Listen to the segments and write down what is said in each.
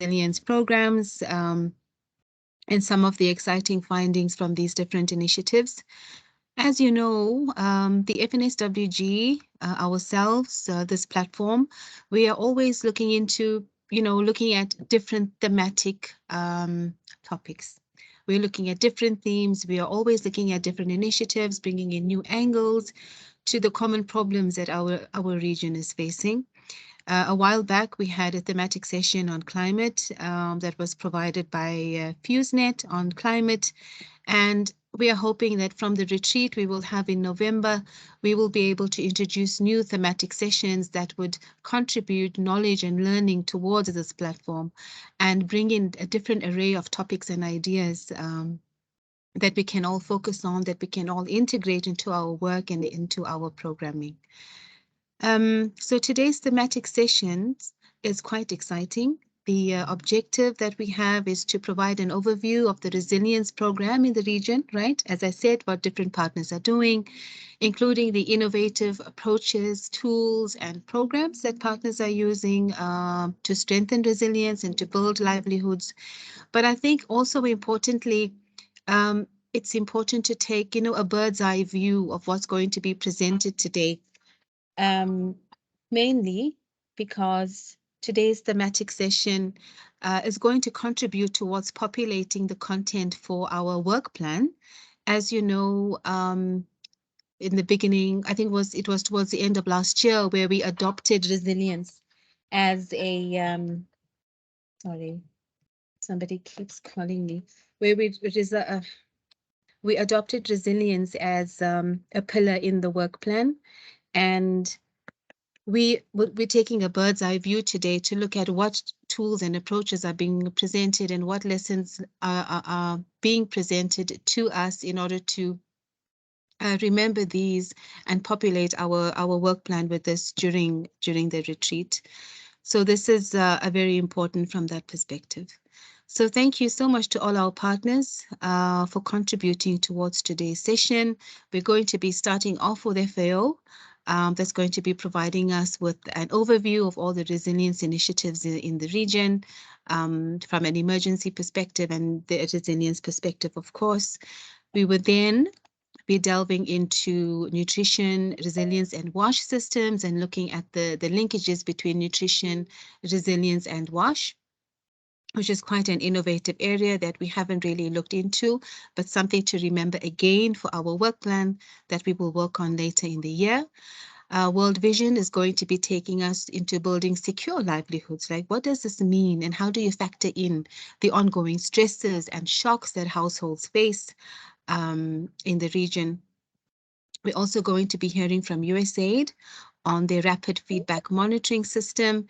resilience programs and some of the exciting findings from these different initiatives. As you know, the FNSWG, ourselves, this platform, we are always looking into, looking at different thematic topics. We're looking at different themes. We are always looking at different initiatives, bringing in new angles to the common problems that our region is facing. A while back, we had a thematic session on climate that was provided by FuseNet on climate. And we are hoping that from the retreat we will have in November, we will be able to introduce new thematic sessions that would contribute knowledge and learning towards this platform and bring in a different array of topics and ideas that we can all focus on, that we can all integrate into our work and into our programming. So today's thematic sessions is quite exciting. The objective that we have is to provide an overview of the resilience program in the region, right? As I said, what different partners are doing, including the innovative approaches, tools, and programs that partners are using to strengthen resilience and to build livelihoods. But I think also importantly, it's important to take, a bird's eye view of what's going to be presented today. Mainly because today's thematic session is going to contribute towards populating the content for our work plan. As you know, in the beginning, I think it was towards the end of last year where we adopted resilience as a sorry, somebody keeps calling me. We adopted resilience as a pillar in the work plan, and we're taking a bird's eye view today to look at what tools and approaches are being presented and what lessons are being presented to us in order to remember these and populate our work plan with this during the retreat. So this is a very important from that perspective. So thank you so much to all our partners for contributing towards today's session. We're going to be starting off with FAO. That's going to be providing us with an overview of all the resilience initiatives in the region from an emergency perspective and the resilience perspective, of course. We would then be delving into nutrition, resilience, and WASH systems and looking at the linkages between nutrition, resilience, and WASH, which is quite an innovative area that we haven't really looked into, but something to remember again for our work plan that we will work on later in the year. World Vision is going to be taking us into building secure livelihoods. Like, what does this mean and how do you factor in the ongoing stresses and shocks that households face in the region? We're also going to be hearing from USAID on their rapid feedback monitoring system,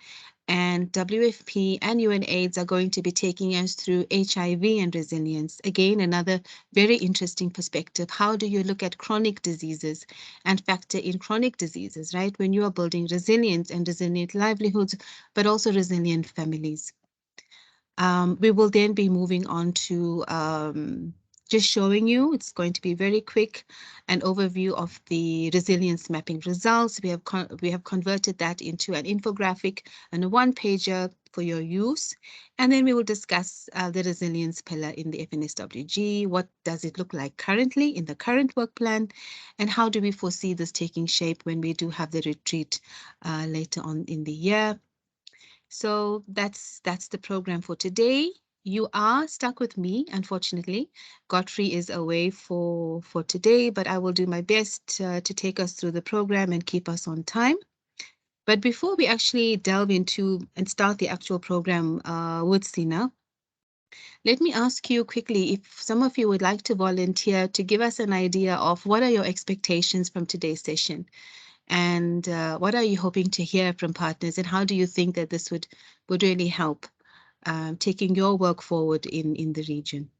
and WFP and UNAIDS are going to be taking us through HIV and resilience. Again, another very interesting perspective. How do you look at chronic diseases and factor in chronic diseases, right? When you are building resilience and resilient livelihoods, but also resilient families. We will then be moving on to just showing you, it's going to be very quick, an overview of the resilience mapping results. We have converted that into an infographic and a one-pager for your use. And then we will discuss the resilience pillar in the FNSWG. What does it look like currently in the current work plan? And how do we foresee this taking shape when we do have the retreat later on in the year? So that's the program for today. You are stuck with me, unfortunately. Godfrey is away for today, but I will do my best to take us through the program and keep us on time. But before we actually delve into and start the actual program with Sina, let me ask you quickly if some of you would like to volunteer to give us an idea of what are your expectations from today's session. And what are you hoping to hear from partners, and how do you think that this would really help taking your work forward in the region?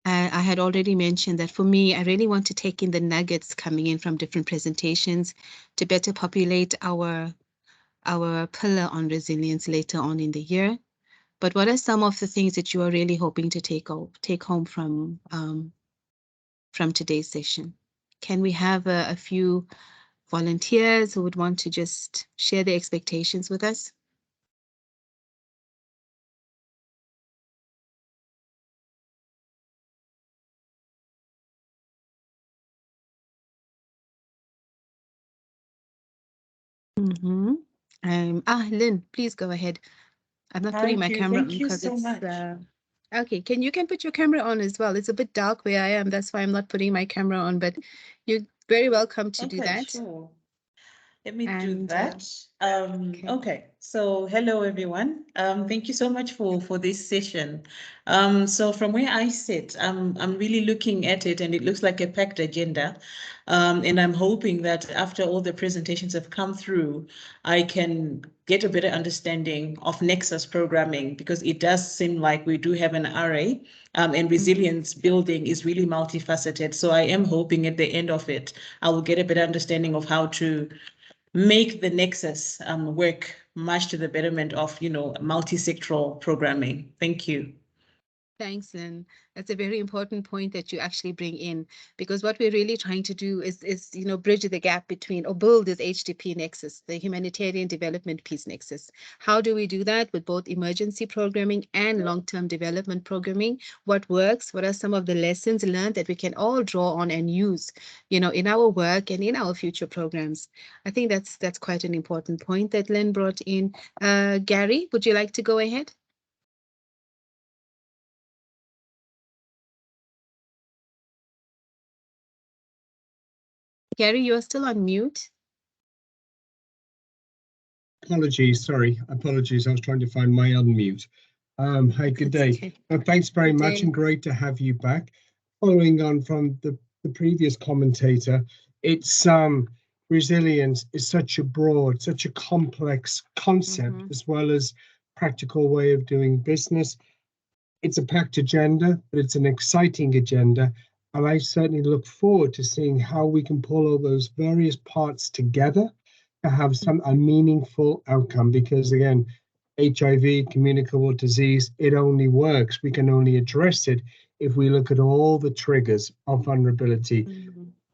I had already mentioned that for me, I really want to take in the nuggets coming in from different presentations to better populate our pillar on resilience later on in the year. But what are some of the things that you are really hoping to take home from today's session? Can we have a few volunteers who would want to just share their expectations with us? Lynn, please go ahead. I'm not putting my camera on Thank you because so it's much. okay. You can put your camera on as well. It's a bit dark where I am. That's why I'm not putting my camera on, but you're very welcome to do that. Sure. Let me do And that. okay. Okay, so hello everyone. Thank you so much for this session. So from where I sit, I'm really looking at it, and it looks like a packed agenda. And I'm hoping that after all the presentations have come through, I can get a better understanding of Nexus programming, because it does seem like we do have an array, and resilience building is really multifaceted. So I am hoping at the end of it, I will get a better understanding of how to make the Nexus work much to the betterment of, multi-sectoral programming. Thank you. Thanks, Lynn. That's a very important point that you actually bring in, because what we're really trying to do is bridge the gap between, or build this HDP nexus, the humanitarian development peace nexus. How do we do that? With both emergency programming and long-term development programming. What works? What are some of the lessons learned that we can all draw on and use, in our work and in our future programs? I think that's quite an important point that Lynn brought in. Gary, would you like to go ahead? Gary, you're still on mute. Apologies, sorry. Apologies. I was trying to find my unmute. Hi, good day. Okay. Thanks very Good much, day. and great to have you back. Following on from the previous commentator, it's resilience is such a broad, such a complex concept, as well as practical way of doing business. It's a packed agenda, but it's an exciting agenda. And I certainly look forward to seeing how we can pull all those various parts together to have a meaningful outcome, because again, HIV, communicable disease, it only works. We can only address it if we look at all the triggers of vulnerability.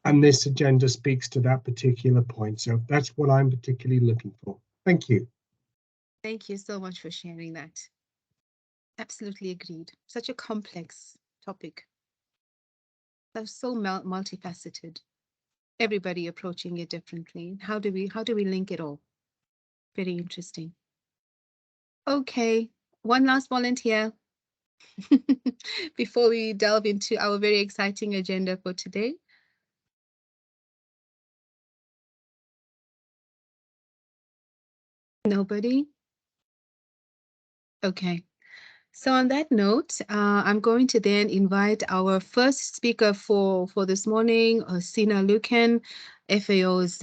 And this agenda speaks to that particular point. So that's what I'm particularly looking for. Thank you. Thank you so much for sharing that. Absolutely agreed. Such a complex topic. That's so multifaceted. Everybody approaching it differently. How do we link it all? Very interesting. Okay, one last volunteer before we delve into our very exciting agenda for today. Nobody? Okay. So on that note, I'm going to then invite our first speaker for this morning, Sina Lucan, FAO's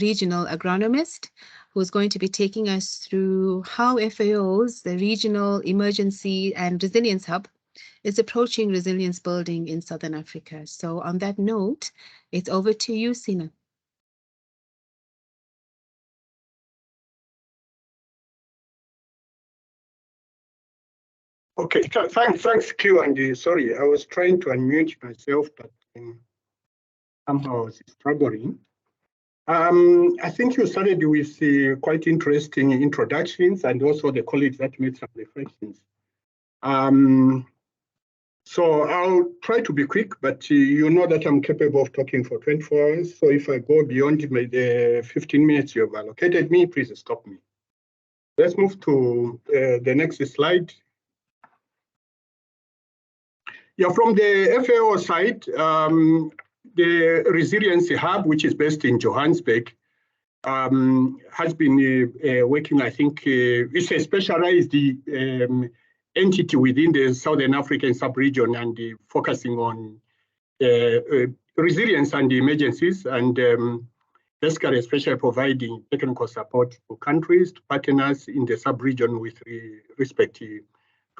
regional agronomist, who's going to be taking us through how FAO's, the Regional Emergency and Resilience Hub, is approaching resilience building in Southern Africa. So on that note, it's over to you, Sina. Okay, thanks, Q. And sorry, I was trying to unmute myself, but somehow I was struggling. I think you started with quite interesting introductions, and also the colleagues that made some reflections. So I'll try to be quick, but you know that I'm capable of talking for 24 hours. So if I go beyond the 15 minutes you've allocated me, please stop me. Let's move to the next slide. Yeah, from the FAO side, the Resilience Hub, which is based in Johannesburg, has been working, I think, it's a specialized entity within the Southern African sub-region, and focusing on resilience and emergencies, and basically especially providing technical support to countries, to partners in the sub-region with respect to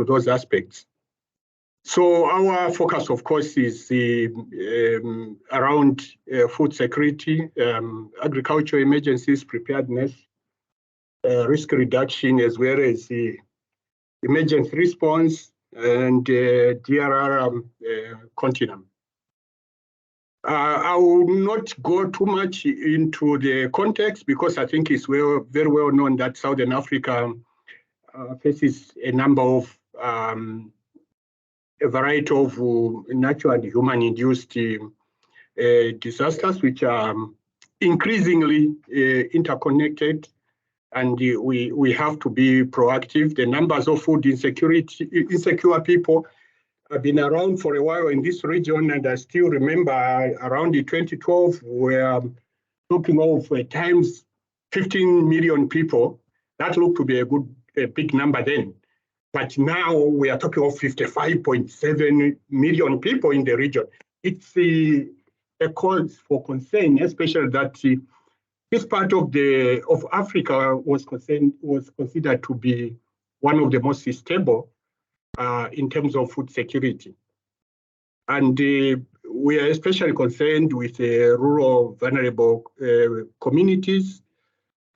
those aspects. So our focus, of course, is around food security, agricultural emergencies, preparedness, risk reduction, as well as emergency response, and DRR continuum. I will not go too much into the context, because I think it's very well known that Southern Africa faces a number of a variety of natural and human-induced disasters, which are increasingly interconnected, and we have to be proactive. The numbers of food insecure people have been around for a while in this region, and I still remember around 2012, we're talking of times 15 million people. That looked to be a big number then. But now we are talking of 55.7 million people in the region. It's a cause for concern, especially that this part of Africa was considered to be one of the most stable in terms of food security. And we are especially concerned with rural vulnerable communities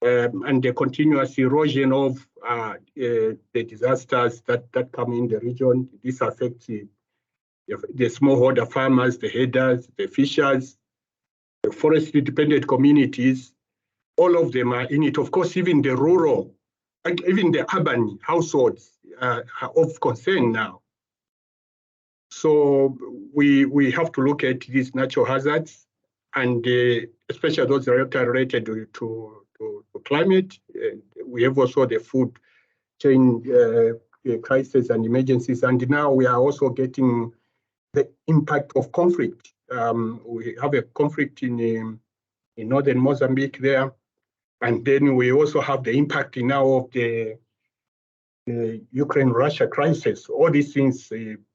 and the continuous erosion of the disasters that come in the region. This affects the smallholder farmers, the herders, the fishers, the forestry-dependent communities. All of them are in it. Of course, even the rural, and even the urban households are of concern now. So we have to look at these natural hazards, and especially those related to climate. We have also the food chain crisis and emergencies, and now we are also getting the impact of conflict. We have a conflict in northern Mozambique there, and then we also have the impact now of the Ukraine-Russia crisis. All these things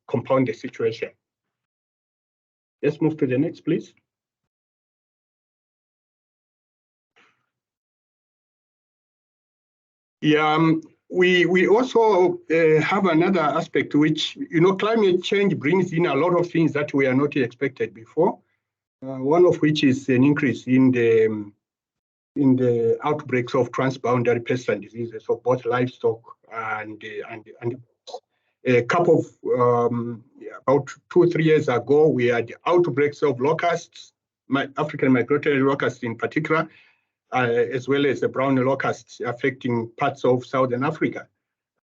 compound the situation. Let's move to the next, please. Yeah, we also have another aspect, which, climate change brings in a lot of things that we are not expected before. One of which is an increase in the outbreaks of transboundary pests and diseases of both livestock and a couple of about 2 or 3 years ago, we had outbreaks of locusts, African migratory locusts in particular, as well as the brown locusts affecting parts of Southern Africa.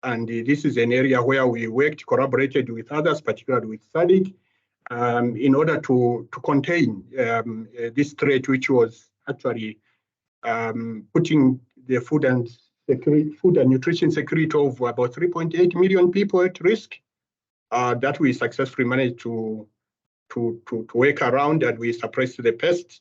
And this is an area where we collaborated with others, particularly with SADC, in order to contain this threat, which was actually putting the food and nutrition security of about 3.8 million people at risk. That we successfully managed to work around, and we suppressed the pests.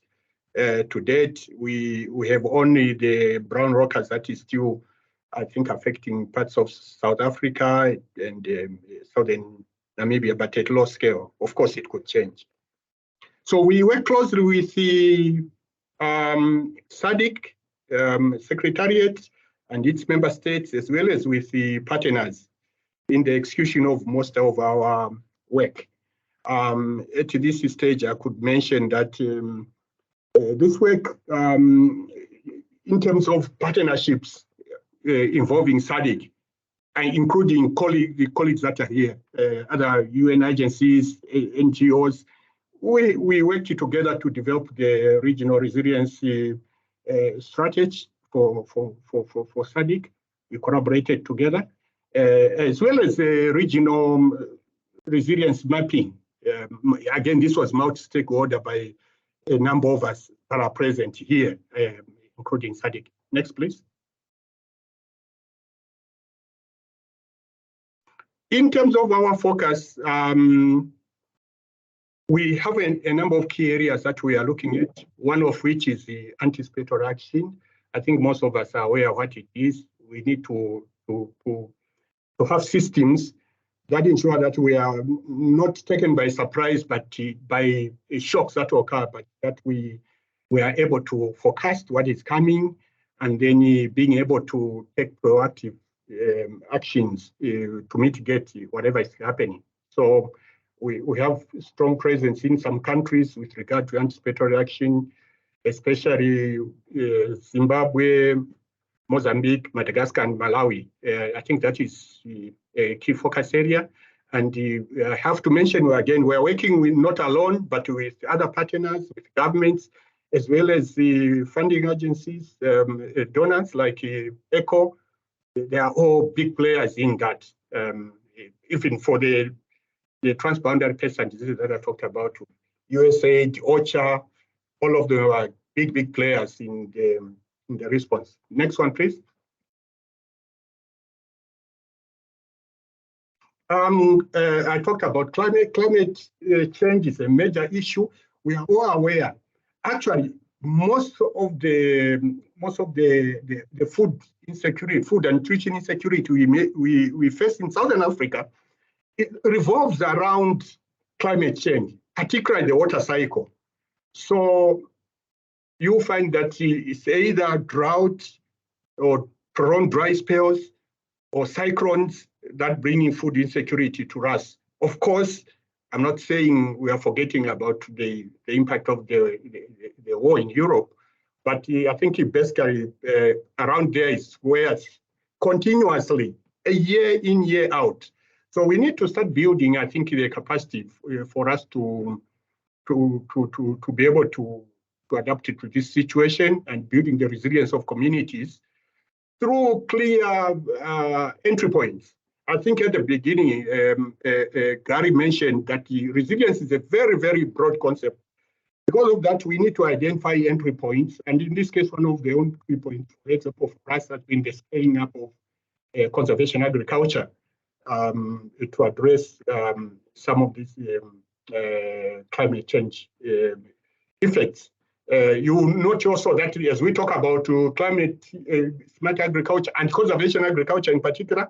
To date, we have only the brown locusts that is still, I think, affecting parts of South Africa and southern Namibia, but at low scale. Of course, it could change. So we work closely with the SADC Secretariat and its member states, as well as with the partners in the execution of most of our work. At this stage, I could mention that this work, in terms of partnerships involving SADC, and including the colleagues that are here, other UN agencies, NGOs, we worked together to develop the regional resilience strategy for SADC. We collaborated together, as well as the regional resilience mapping. Again, this was multi-stakeholder by a number of us that are present here, including SADC. Next, please. In terms of our focus, we have a number of key areas that we are looking at, one of which is the anticipatory action. I think most of us are aware of what it is. We need to have systems that ensure that we are not taken by surprise, but by shocks that occur, but that we are able to forecast what is coming, and then being able to take proactive actions to mitigate whatever is happening. So we have strong presence in some countries with regard to anticipatory action, especially Zimbabwe, Mozambique, Madagascar, and Malawi. I think that is a key focus area. And I have to mention again, we're working with not alone, but with other partners, with governments, as well as the funding agencies, donors like ECHO. They are all big players in that, even for the transboundary pests and diseases that I talked about. USAID, OCHA, all of them are big players in the response. Next one, please. I talked about climate change is a major issue. We are all aware. Actually, most of the food insecurity, food and nutrition insecurity we face in Southern Africa, it revolves around climate change, particularly the water cycle. So you find that it's either drought or prolonged dry spells or cyclones that bring in food insecurity to us. Of course, I'm not saying we are forgetting about the impact of the war in Europe, but I think basically around there is where it's continuously, a year in, year out. So we need to start building, I think, the capacity for us to be able to adapt to this situation and building the resilience of communities through clear entry points. I think at the beginning, Gary mentioned that the resilience is a very, very broad concept. Because of that, we need to identify entry points. And in this case, one of the entry points, for example, for us has been the scaling up of conservation agriculture to address some of these climate change effects. You note also that as we talk about climate smart agriculture and conservation agriculture in particular,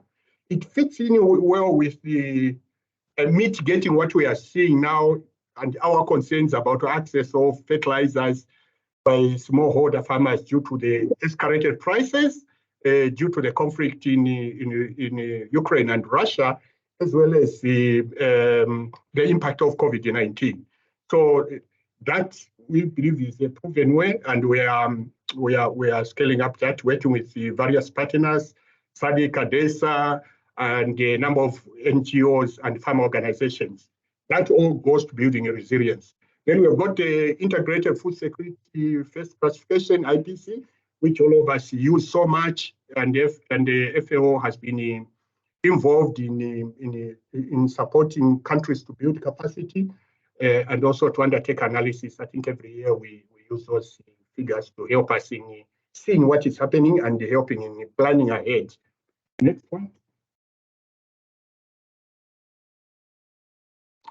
it fits in well with the mitigating what we are seeing now and our concerns about access of fertilizers by smallholder farmers due to the escalated prices, due to the conflict in Ukraine and Russia, as well as the impact of COVID-19. So that we believe is a proven way, and we are scaling up that, working with the various partners, SADC, ADESA, and a number of NGOs and farm organizations. That all goes to building a resilience. Then we've got the Integrated Food Security First Classification, IPC, which all of us use so much, and the FAO has been involved in supporting countries to build capacity and also to undertake analysis. I think every year we use those figures to help us in seeing what is happening and helping in planning ahead. Next one.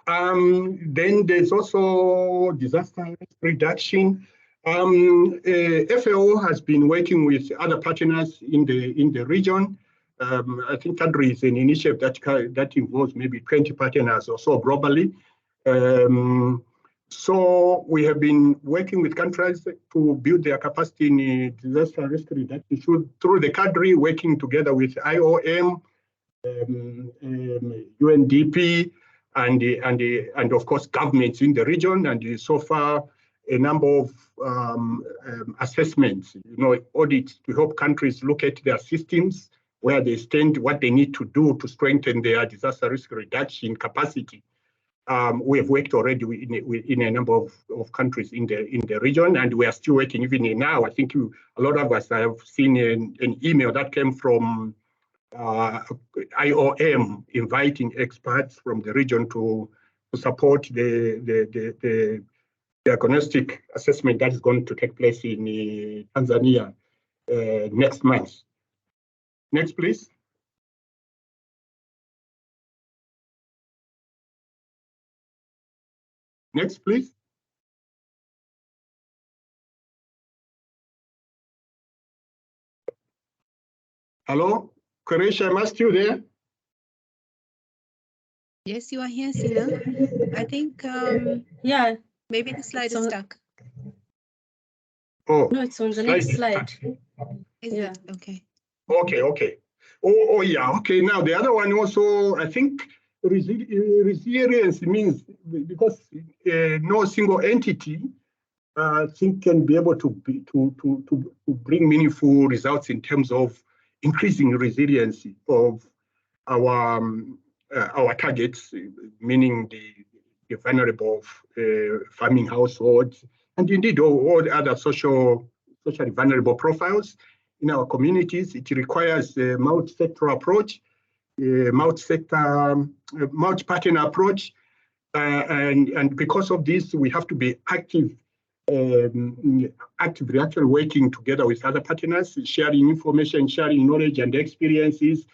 Then there's also disaster risk reduction. FAO has been working with other partners in the region. I think country is an initiative that involves maybe 20 partners or so globally. So we have been working with countries to build their capacity in disaster risk reduction through the cadre, working together with IOM, UNDP, and of course governments in the region. And so far, a number of assessments, audits to help countries look at their systems, where they stand, what they need to do to strengthen their disaster risk reduction capacity. We have worked already in a number of countries in the region, and we are still working even now. I think a lot of us have seen an email that came from IOM inviting experts from the region to support the diagnostic assessment that is going to take place in Tanzania next month. Next, please. Next, please. Hello, Qureshi, am I still there? Yes, you are here, Sina. I think, yeah, maybe the slide is stuck. Oh, no, it's on the next slide. Is it? Okay. Okay. Oh, yeah. Okay. Now the other one also, I think resilience means because no single entity I think can be able to bring meaningful results in terms of increasing resiliency of our targets, meaning the vulnerable farming households, and indeed all other socially vulnerable profiles in our communities. It requires a multi-sector approach, multi-partner approach, and because of this, we have to be active actively actually working together with other partners, sharing information, sharing knowledge and experiences,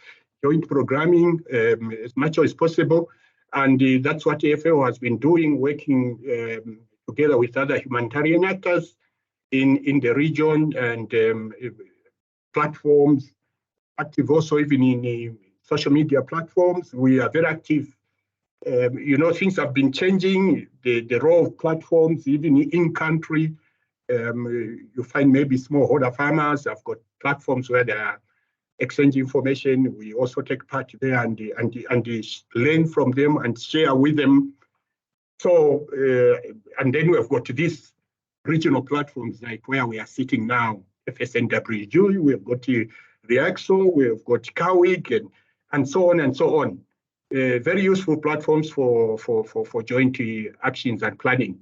joint programming as much as possible. And that's what the FAO has been doing, working together with other humanitarian actors in the region and platforms, active also even in social media platforms. We are very active. Things have been changing, the role of platforms, even in country. You find maybe smallholder farmers have got platforms where they are exchanging information. We also take part there and learn from them and share with them. So, and then we've got these regional platforms like where we are sitting now, FNSWG, we've got the AXO, we've got CAWIG, and so on and so on. Very useful platforms for joint actions and planning.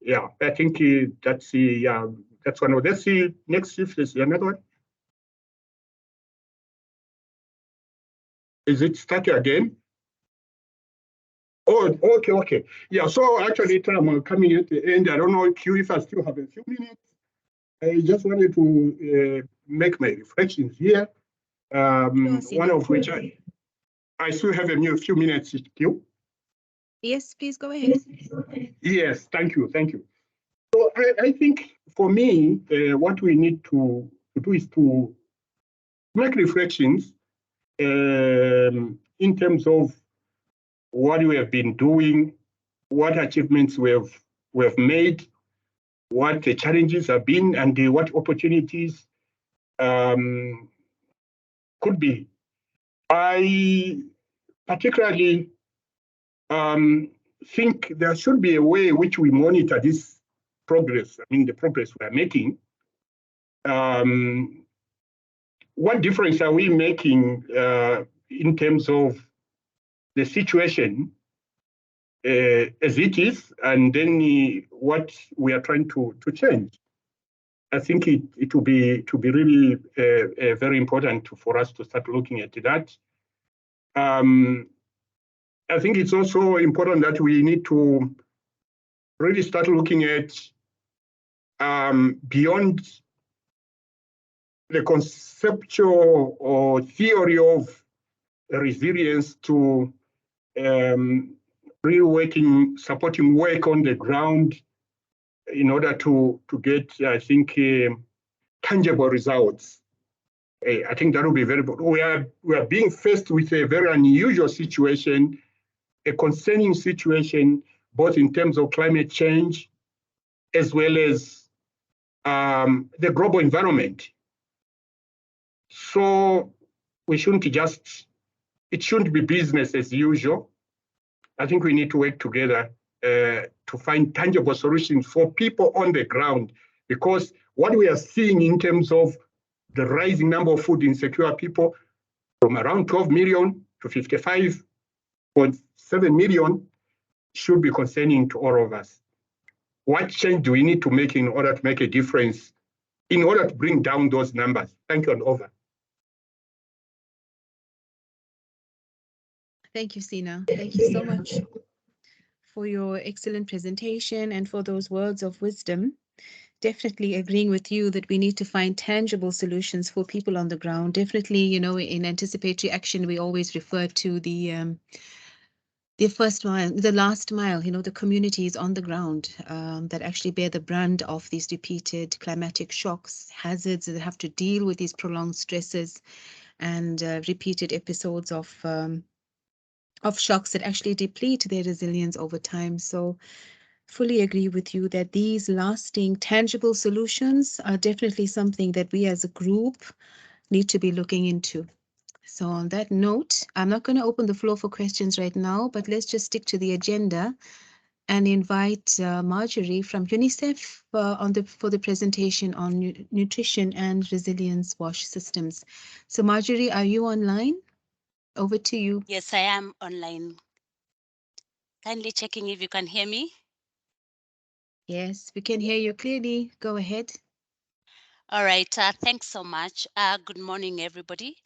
Yeah, I think that's one of. Let's see next if there's another one. Is it started again? Oh, okay. Yeah, so actually, I'm coming at the end. I don't know if I still have a few minutes. I just wanted to make my reflections here. One of which I still have a few minutes, Q. Yes, please go ahead. Yes, thank you. So I think for me, what we need to do is to make reflections in terms of what we have been doing, what achievements we have made, what the challenges have been, and what opportunities could be. I particularly think there should be a way in which we monitor this progress. I mean, the progress we are making. What difference are we making in terms of the situation as it is, and then what we are trying to change? I think it will be really very important for us to start looking at that. I think it's also important that we need to really start looking at beyond the conceptual or theory of resilience to really supporting work on the ground in order to get, I think, tangible results. I think that will be very important. We are being faced with a very unusual situation, a concerning situation, both in terms of climate change as well as the global environment. So it shouldn't be business as usual. I think we need to work together to find tangible solutions for people on the ground, because what we are seeing in terms of the rising number of food insecure people from around 12 million to 55.7 million should be concerning to all of us. What change do we need to make in order to make a difference, in order to bring down those numbers? Thank you, and over. Thank you, Sina. Thank you so much for your excellent presentation and for those words of wisdom. Definitely agreeing with you that we need to find tangible solutions for people on the ground. Definitely, in anticipatory action, we always refer to the first mile, the last mile, the communities on the ground that actually bear the brunt of these repeated climatic shocks, hazards that have to deal with these prolonged stresses and repeated episodes of shocks that actually deplete their resilience over time. So fully agree with you that these lasting, tangible solutions are definitely something that we as a group need to be looking into. So on that note, I'm not going to open the floor for questions right now, but let's just stick to the agenda and invite Marjorie from UNICEF for the presentation on nutrition and resilience WASH systems. So Marjorie, are you online? Over to you. Yes, I am online. Kindly checking if you can hear me. Yes, we can hear you clearly. Go ahead. All right. Thanks so much. Good morning, everybody.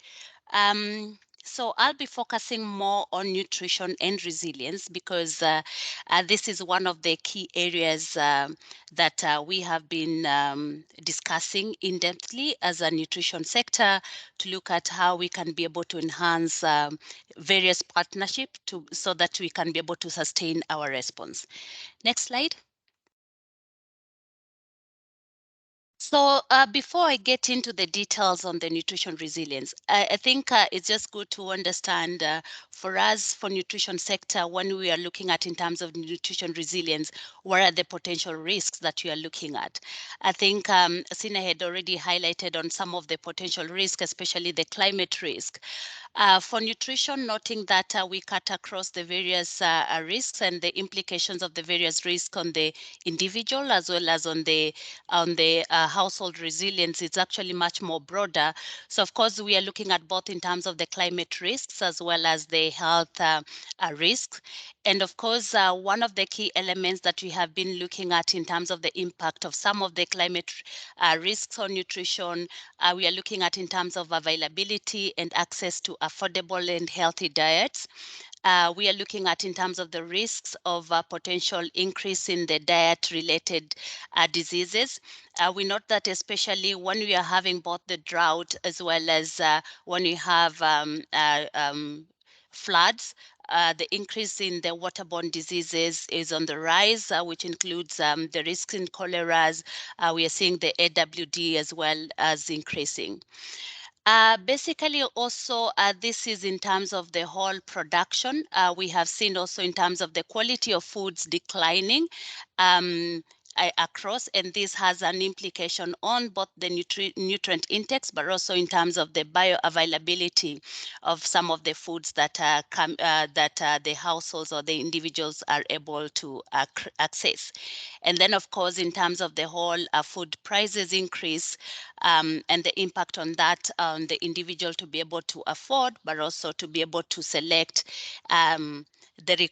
So I'll be focusing more on nutrition and resilience because this is one of the key areas that we have been discussing in-depthly as a nutrition sector to look at how we can be able to enhance various partnerships so that we can be able to sustain our response. Next slide. So before I get into the details on the nutrition resilience, I think it's just good to understand for us, for nutrition sector, when we are looking at in terms of nutrition resilience, what are the potential risks that you are looking at? I think Sina had already highlighted on some of the potential risks, especially the climate risk. For nutrition, noting that we cut across the various risks and the implications of the various risks on the individual as well as on the household resilience. It's actually much more broader. So of course, we are looking at both in terms of the climate risks as well as the health risks. And of course, one of the key elements that we have been looking at in terms of the impact of some of the climate risks on nutrition, we are looking at in terms of availability and access to affordable and healthy diets. We are looking at in terms of the risks of potential increase in the diet-related diseases. We note that especially when we are having both the drought as well as when we have floods, the increase in the waterborne diseases is on the rise, which includes the risks in cholera. We are seeing the AWD as well as increasing. Basically, also, this is in terms of the whole production. We have seen also in terms of the quality of foods declining across, and this has an implication on both the nutrient intakes, but also in terms of the bioavailability of some of the foods that the households or the individuals are able to access. And then, of course, in terms of the whole food prices increase and the impact on that on the individual to be able to afford, but also to be able to select the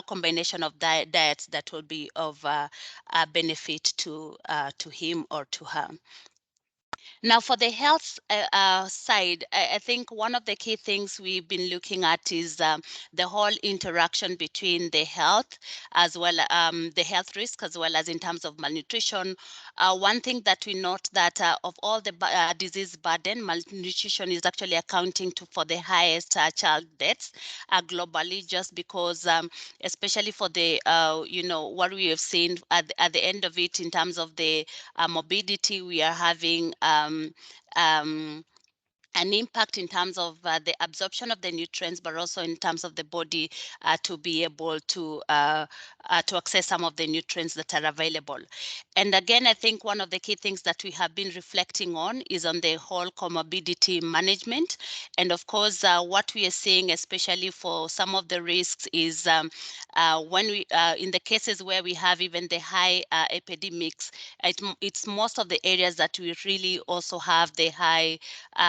combination of diets that will be of benefit to him or to her. Now, for the health side, I think one of the key things we've been looking at is the whole interaction between the health as well, the health risk as well as in terms of malnutrition. One thing that we note that of all the disease burden, malnutrition is actually accounting for the highest child deaths globally, just because, especially for the, what we have seen at the end of it in terms of the morbidity, we are having an impact in terms of the absorption of the nutrients, but also in terms of the body to be able to access some of the nutrients that are available. And again, I think one of the key things that we have been reflecting on is on the whole comorbidity management. And of course, what we are seeing, especially for some of the risks, is when we, in the cases where we have even the high epidemics, it's most of the areas that we really also have the high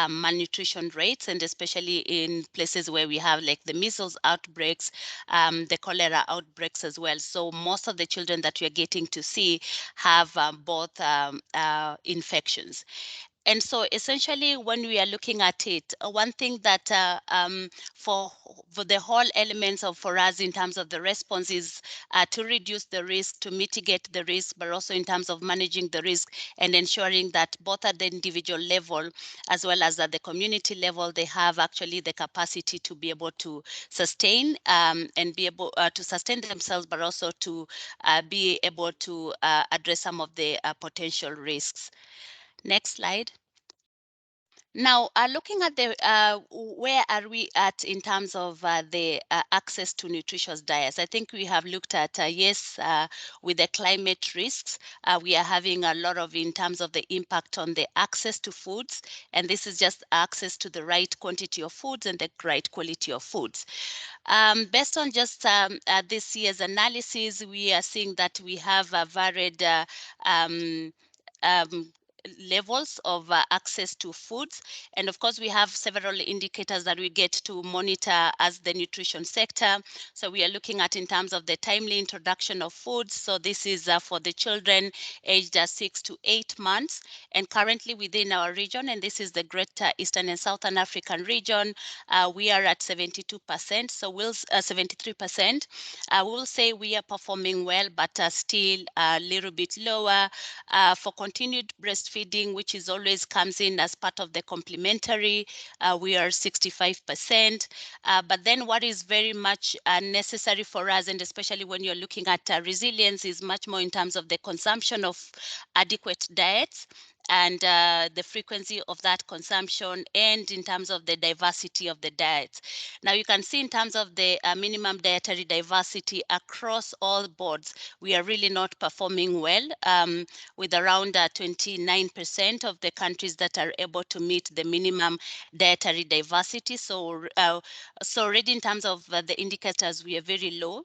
malnutrition rates, and especially in places where we have like the measles outbreaks, the cholera outbreaks as well. So most of the children that we are getting to see have both infections. And so essentially, when we are looking at it, one thing that for the whole elements of for us in terms of the response is to reduce the risk, to mitigate the risk, but also in terms of managing the risk and ensuring that both at the individual level as well as at the community level, they have actually the capacity to be able to sustain and be able to sustain themselves, but also to be able to address some of the potential risks. Next slide. Now, looking at the where are we at in terms of the access to nutritious diets? I think we have looked at yes, with the climate risks, we are having a lot of in terms of the impact on the access to foods, and this is just access to the right quantity of foods and the right quality of foods. Based on just this year's analysis, we are seeing that we have a varied levels of access to foods. And of course, we have several indicators that we get to monitor as the nutrition sector. So we are looking at in terms of the timely introduction of foods. So this is for the children aged 6 to 8 months. And currently within our region, and this is the Greater Eastern and Southern African region, we are at 72%. So we'll 73%. We'll say we are performing well, but still a little bit lower. For continued breastfeeding, which is always comes in as part of the complementary, we are 65%. But then what is very much necessary for us, and especially when you're looking at resilience, is much more in terms of the consumption of adequate diets and the frequency of that consumption, and in terms of the diversity of the diets. Now you can see in terms of the minimum dietary diversity across all boards, we are really not performing well, with around 29% of the countries that are able to meet the minimum dietary diversity. So, so already in terms of the indicators, we are very low.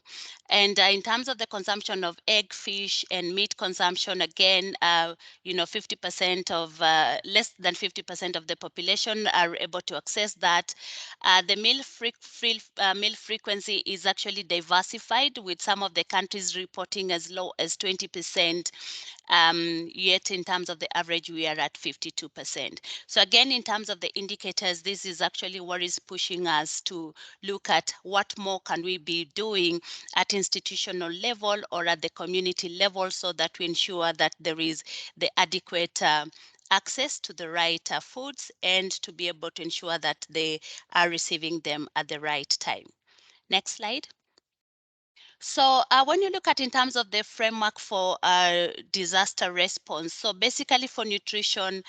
And in terms of the consumption of egg, fish, and meat consumption, again, 50% of less than 50% of the population are able to access that. The meal frequency is actually diversified, with some of the countries reporting as low as 20%. Yet in terms of the average, we are at 52%. So again, in terms of the indicators, this is actually what is pushing us to look at what more can we be doing at institutional level or at the community level, so that we ensure that there is the adequate access to the right foods, and to be able to ensure that they are receiving them at the right time. Next slide. So when you look at in terms of the framework for disaster response, so basically for nutrition,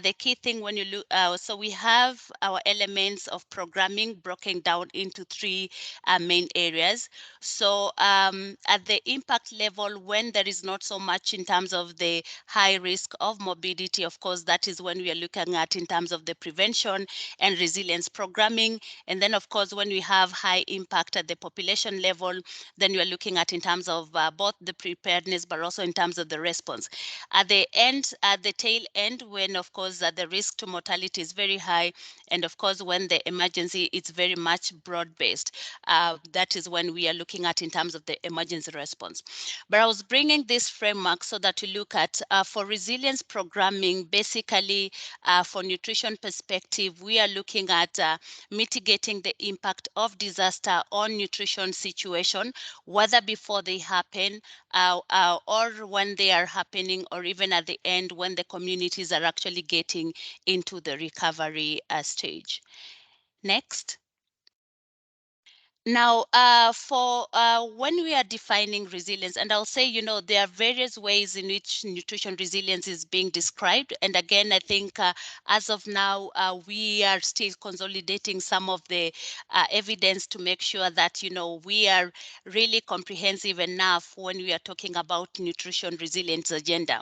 the key thing when you look, so we have our elements of programming broken down into three main areas. So at the impact level, when there is not so much in terms of the high risk of morbidity, of course, that is when we are looking at in terms of the prevention and resilience programming. And then, of course, when we have high impact at the population level, then you are looking at in terms of both the preparedness, but also in terms of the response. At the end, at the tail end, when of course the risk to mortality is very high, and of course when the emergency is very much broad-based, that is when we are looking at in terms of the emergency response. But I was bringing this framework so that you look at for resilience programming, basically for nutrition perspective, we are looking at mitigating the impact of disaster on nutrition situation, whether before they happen or when they are happening, or even at the end when the communities are actually getting into the recovery stage. Next. Now, for when we are defining resilience, and I'll say, there are various ways in which nutrition resilience is being described. And again, I think as of now, we are still consolidating some of the evidence to make sure that, we are really comprehensive enough when we are talking about nutrition resilience agenda.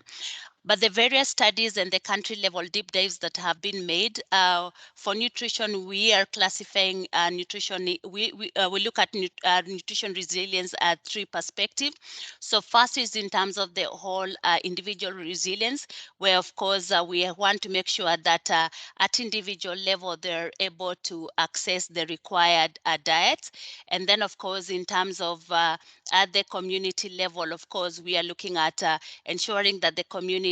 But the various studies and the country level deep dives that have been made for nutrition, we are classifying nutrition. We look at nutrition resilience at three perspectives. So first is in terms of the whole individual resilience, where of course we want to make sure that at individual level they're able to access the required diets. And then of course in terms of at the community level, of course we are looking at ensuring that the communities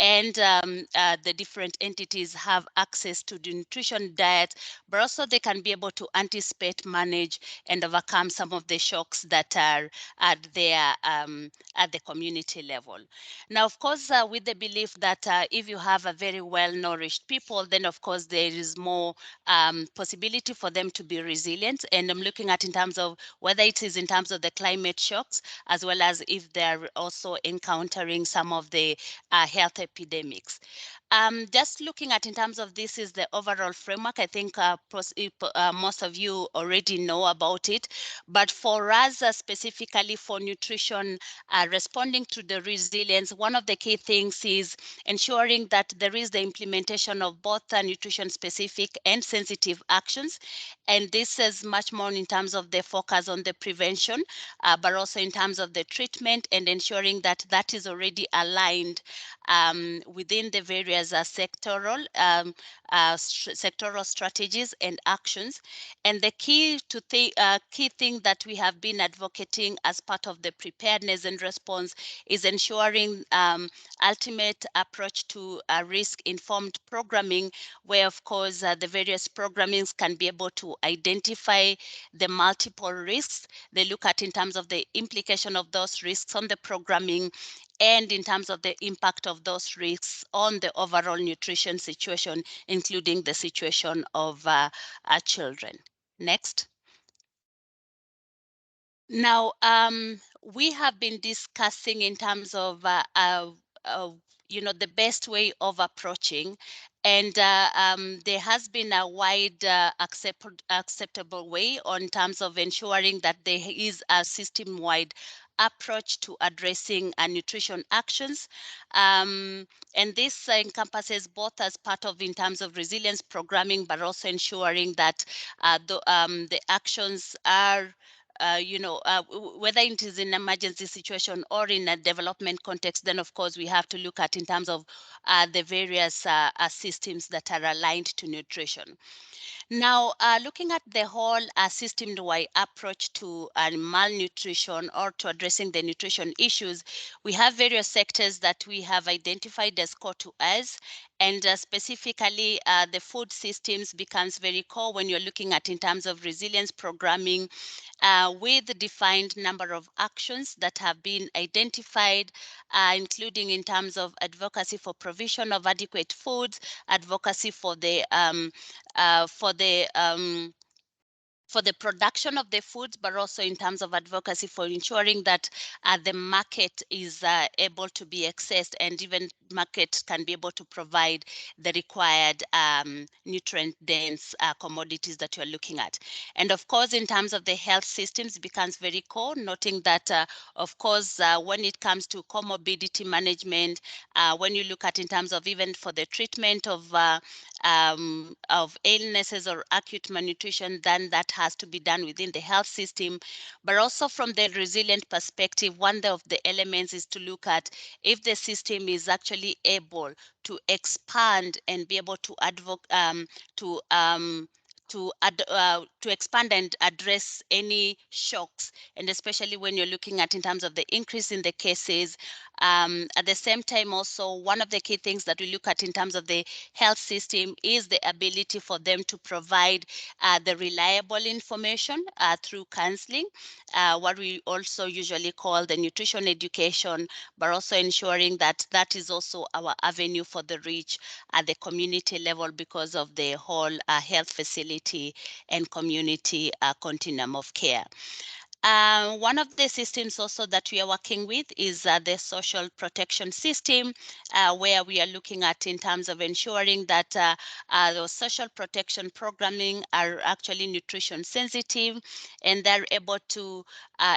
and the different entities have access to the nutrition diet, but also they can be able to anticipate, manage, and overcome some of the shocks that are at the community level. Now, of course, with the belief that if you have a very well-nourished people, then of course there is more possibility for them to be resilient. And I'm looking at in terms of whether it is in terms of the climate shocks, as well as if they're also encountering some of the health epidemics. Just looking at in terms of this is the overall framework. I think most of you already know about it, but for us specifically for nutrition, responding to the resilience, one of the key things is ensuring that there is the implementation of both nutrition specific and sensitive actions. And this is much more in terms of the focus on the prevention, but also in terms of the treatment and ensuring that that is already aligned within the various sectoral strategies and actions. And the key thing that we have been advocating as part of the preparedness and response is ensuring ultimate approach to risk-informed programming, where of course the various programmings can be able to identify the multiple risks. They look at in terms of the implication of those risks on the programming and in terms of the impact of those risks on the overall nutrition situation, including the situation of our children. Next. Now, we have been discussing in terms of, the best way of approaching, and there has been a wide acceptable way on terms of ensuring that there is a system-wide approach to addressing nutrition actions. And this encompasses both as part of in terms of resilience programming, but also ensuring that the actions are whether it is in an emergency situation or in a development context, then of course we have to look at in terms of the various systems that are aligned to nutrition. Now, looking at the whole system-wide approach to malnutrition or to addressing the nutrition issues, we have various sectors that we have identified as core to us. And specifically, the food systems becomes very core when you're looking at in terms of resilience programming, with a defined number of actions that have been identified, including in terms of advocacy for provision of adequate foods, advocacy for the for the production of the foods, but also in terms of advocacy for ensuring that the market is able to be accessed, and even market can be able to provide the required nutrient-dense commodities that you're looking at. And of course, in terms of the health systems, it becomes very core, noting that, of course, when it comes to comorbidity management, when you look at in terms of even for the treatment of illnesses or acute malnutrition, then that has to be done within the health system. But also from the resilient perspective, one of the elements is to look at if the system is actually able to expand and be able to to expand and address any shocks, and especially when you're looking at in terms of the increase in the cases. At the same time, also, one of the key things that we look at in terms of the health system is the ability for them to provide the reliable information through counseling, what we also usually call the nutrition education, but also ensuring that that is also our avenue for the reach at the community level because of the whole health facility and community continuum of care. One of the systems also that we are working with is the social protection system, where we are looking at in terms of ensuring that the social protection programming are actually nutrition sensitive, and they're able to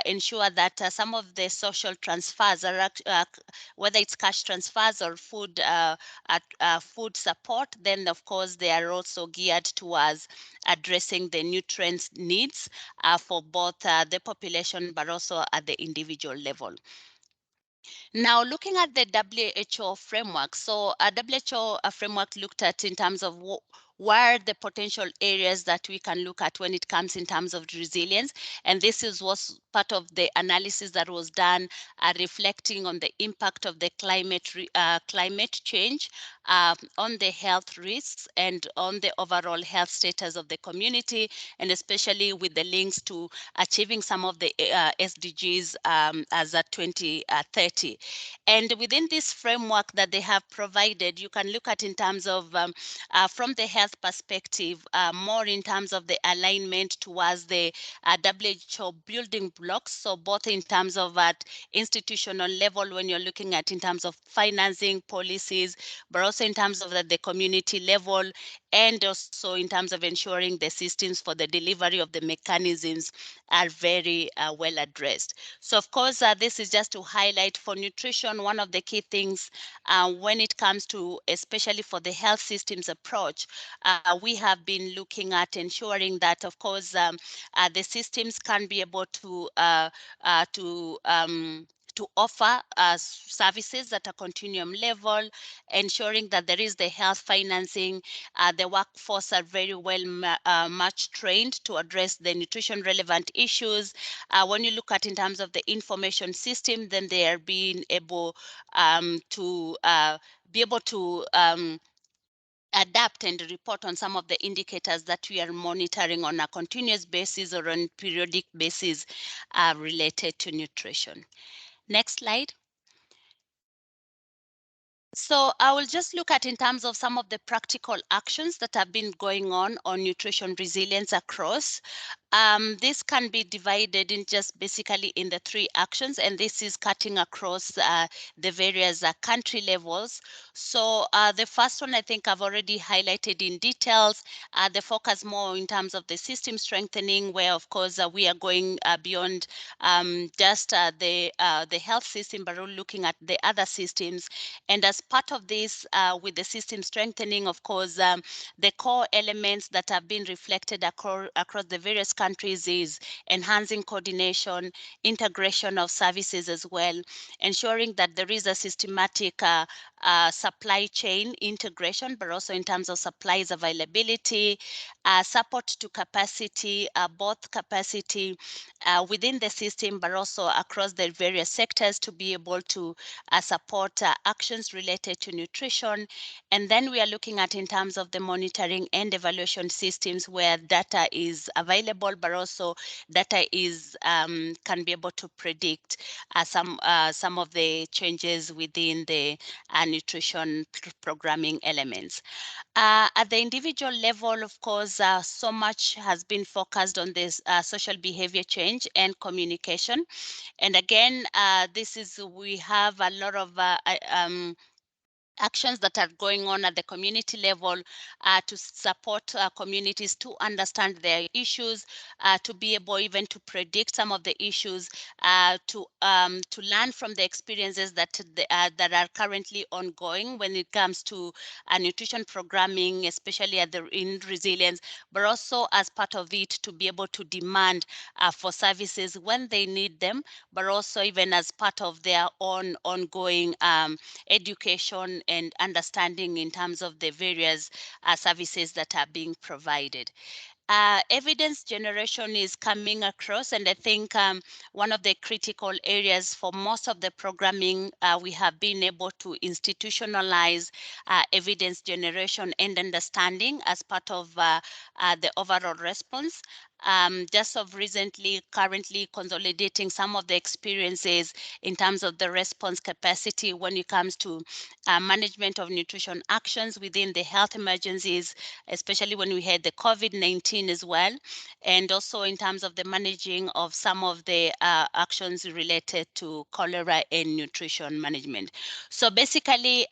ensure that some of the social transfers are, whether it's cash transfers or food food support, then of course they are also geared towards addressing the nutrients needs for both the population, but also at the individual level. Now, looking at the WHO framework, so a WHO framework looked at in terms of where the potential areas that we can look at when it comes in terms of resilience. And this was part of the analysis that was done reflecting on the impact of the climate change on the health risks and on the overall health status of the community, and especially with the links to achieving some of the SDGs as at 2030. And within this framework that they have provided, you can look at in terms of from the health health perspective, more in terms of the alignment towards the WHO building blocks. So both in terms of at institutional level, when you're looking at in terms of financing policies, but also in terms of the community level, and also in terms of ensuring the systems for the delivery of the mechanisms are very well addressed. So of course, this is just to highlight for nutrition, one of the key things when it comes to, especially for the health systems approach, we have been looking at ensuring that, of course, the systems can be able to offer services at a continuum level, ensuring that there is the health financing. The workforce are very well much trained to address the nutrition relevant issues. When you look at in terms of the information system, then they are being able to be able to adapt and report on some of the indicators that we are monitoring on a continuous basis or on periodic basis related to nutrition. Next slide. So I will just look at in terms of some of the practical actions that have been going on nutrition resilience across. This can be divided in just basically in the 3 actions, and this is cutting across the various country levels. So the first one, I think I've already highlighted in details, the focus more in terms of the system strengthening, where of course we are going beyond just the health system, but we're looking at the other systems. And as part of this, with the system strengthening, of course, the core elements that have been reflected across the various countries is enhancing coordination, integration of services as well, ensuring that there is a systematic supply chain integration, but also in terms of supplies availability, support to capacity, both capacity within the system, but also across the various sectors to be able to support actions related to nutrition. And then we are looking at in terms of the monitoring and evaluation systems where data is available, but also data is can be able to predict some of the changes within the nutrition programming elements. At the individual level, of course, so much has been focused on this social behavior change and communication. And again, we have a lot of actions that are going on at the community level to support communities to understand their issues, to be able even to predict some of the issues, to learn from the experiences that that are currently ongoing when it comes to nutrition programming, especially in resilience, but also as part of it to be able to demand for services when they need them, but also even as part of their own ongoing education and understanding in terms of the various services that are being provided. Evidence generation is coming across, and I think one of the critical areas for most of the programming, we have been able to institutionalize evidence generation and understanding as part of the overall response. Just of recently, currently consolidating some of the experiences in terms of the response capacity when it comes to management of nutrition actions within the health emergencies, especially when we had the COVID-19 as well, and also in terms of the managing of some of the actions related to cholera and nutrition management. So basically,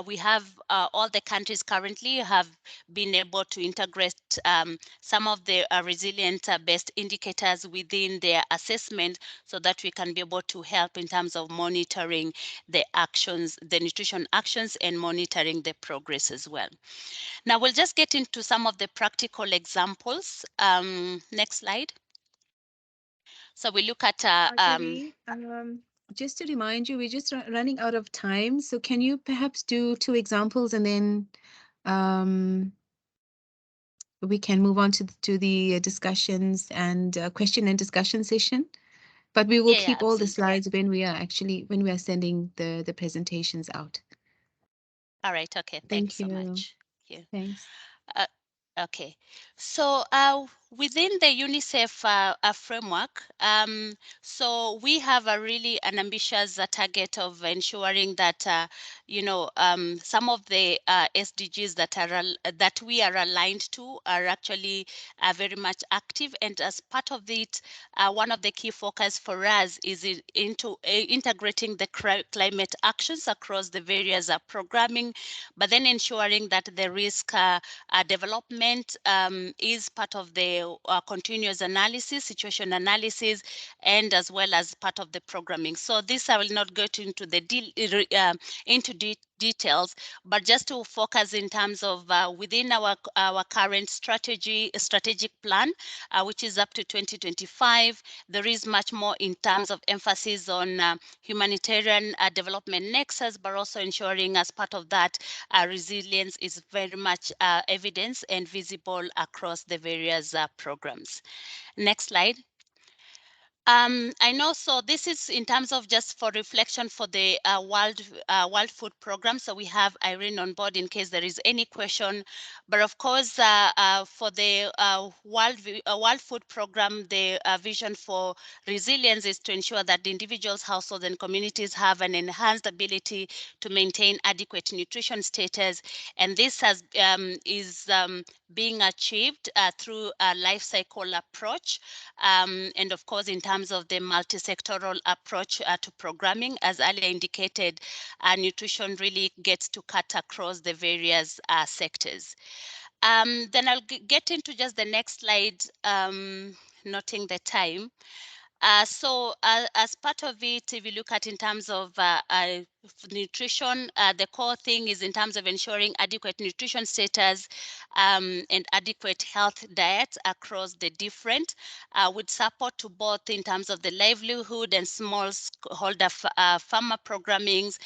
we have all the countries currently have been able to integrate some of the resilient based indicators within their assessment so that we can be able to help in terms of monitoring the actions, the nutrition actions, and monitoring the progress as well. Now we'll just get into some of the practical examples. Next slide. So we look at just to remind you, we're just running out of time. So can you perhaps do 2 examples and then we can move on to the discussions and question and discussion session? But we will keep all the slides when we are sending the presentations out. All right. Okay. Thank you so much. Thanks. Okay. So Within the UNICEF framework, so we have an ambitious target of ensuring that some of the SDGs that we are aligned to are actually very much active, and as part of it, one of the key focus for us is into integrating the climate actions across the various programming, but then ensuring that the risk development is part of the continuous analysis, situation analysis, and as well as part of the programming. So this I will not go into the details, but just to focus in terms of within our current strategic plan, which is up to 2025, there is much more in terms of emphasis on humanitarian development nexus, but also ensuring as part of that resilience is very much evidence and visible across the various programs. Next slide. I know, so this is in terms of just for reflection for the World Food Program. So we have Irene on board in case there is any question. But of course, for the World Food Program, the vision for resilience is to ensure that the individuals, households, and communities have an enhanced ability to maintain adequate nutrition status. And this is being achieved through a life cycle approach. And of course, in terms of the multi-sectoral approach to programming, as earlier indicated, nutrition really gets to cut across the various sectors. Then I'll get into just the next slide, noting the time. So as part of it, if you look at in terms of nutrition, the core thing is in terms of ensuring adequate nutrition status and adequate health diets across the different, with support to both in terms of the livelihood and smallholder farmer programmings.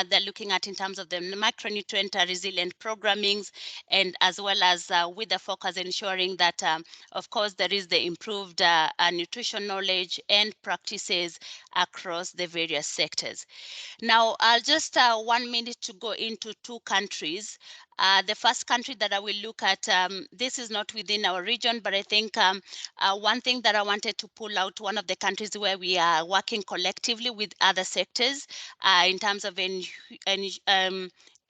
They're looking at in terms of the micronutrient resilient programmings, and as well as with the focus ensuring that, of course, there is the improved nutrition knowledge and practices across the various sectors. Now, I'll just 1 minute to go into two countries. The first country that I will look at, this is not within our region, but I think one thing that I wanted to pull out, one of the countries where we are working collectively with other sectors in terms of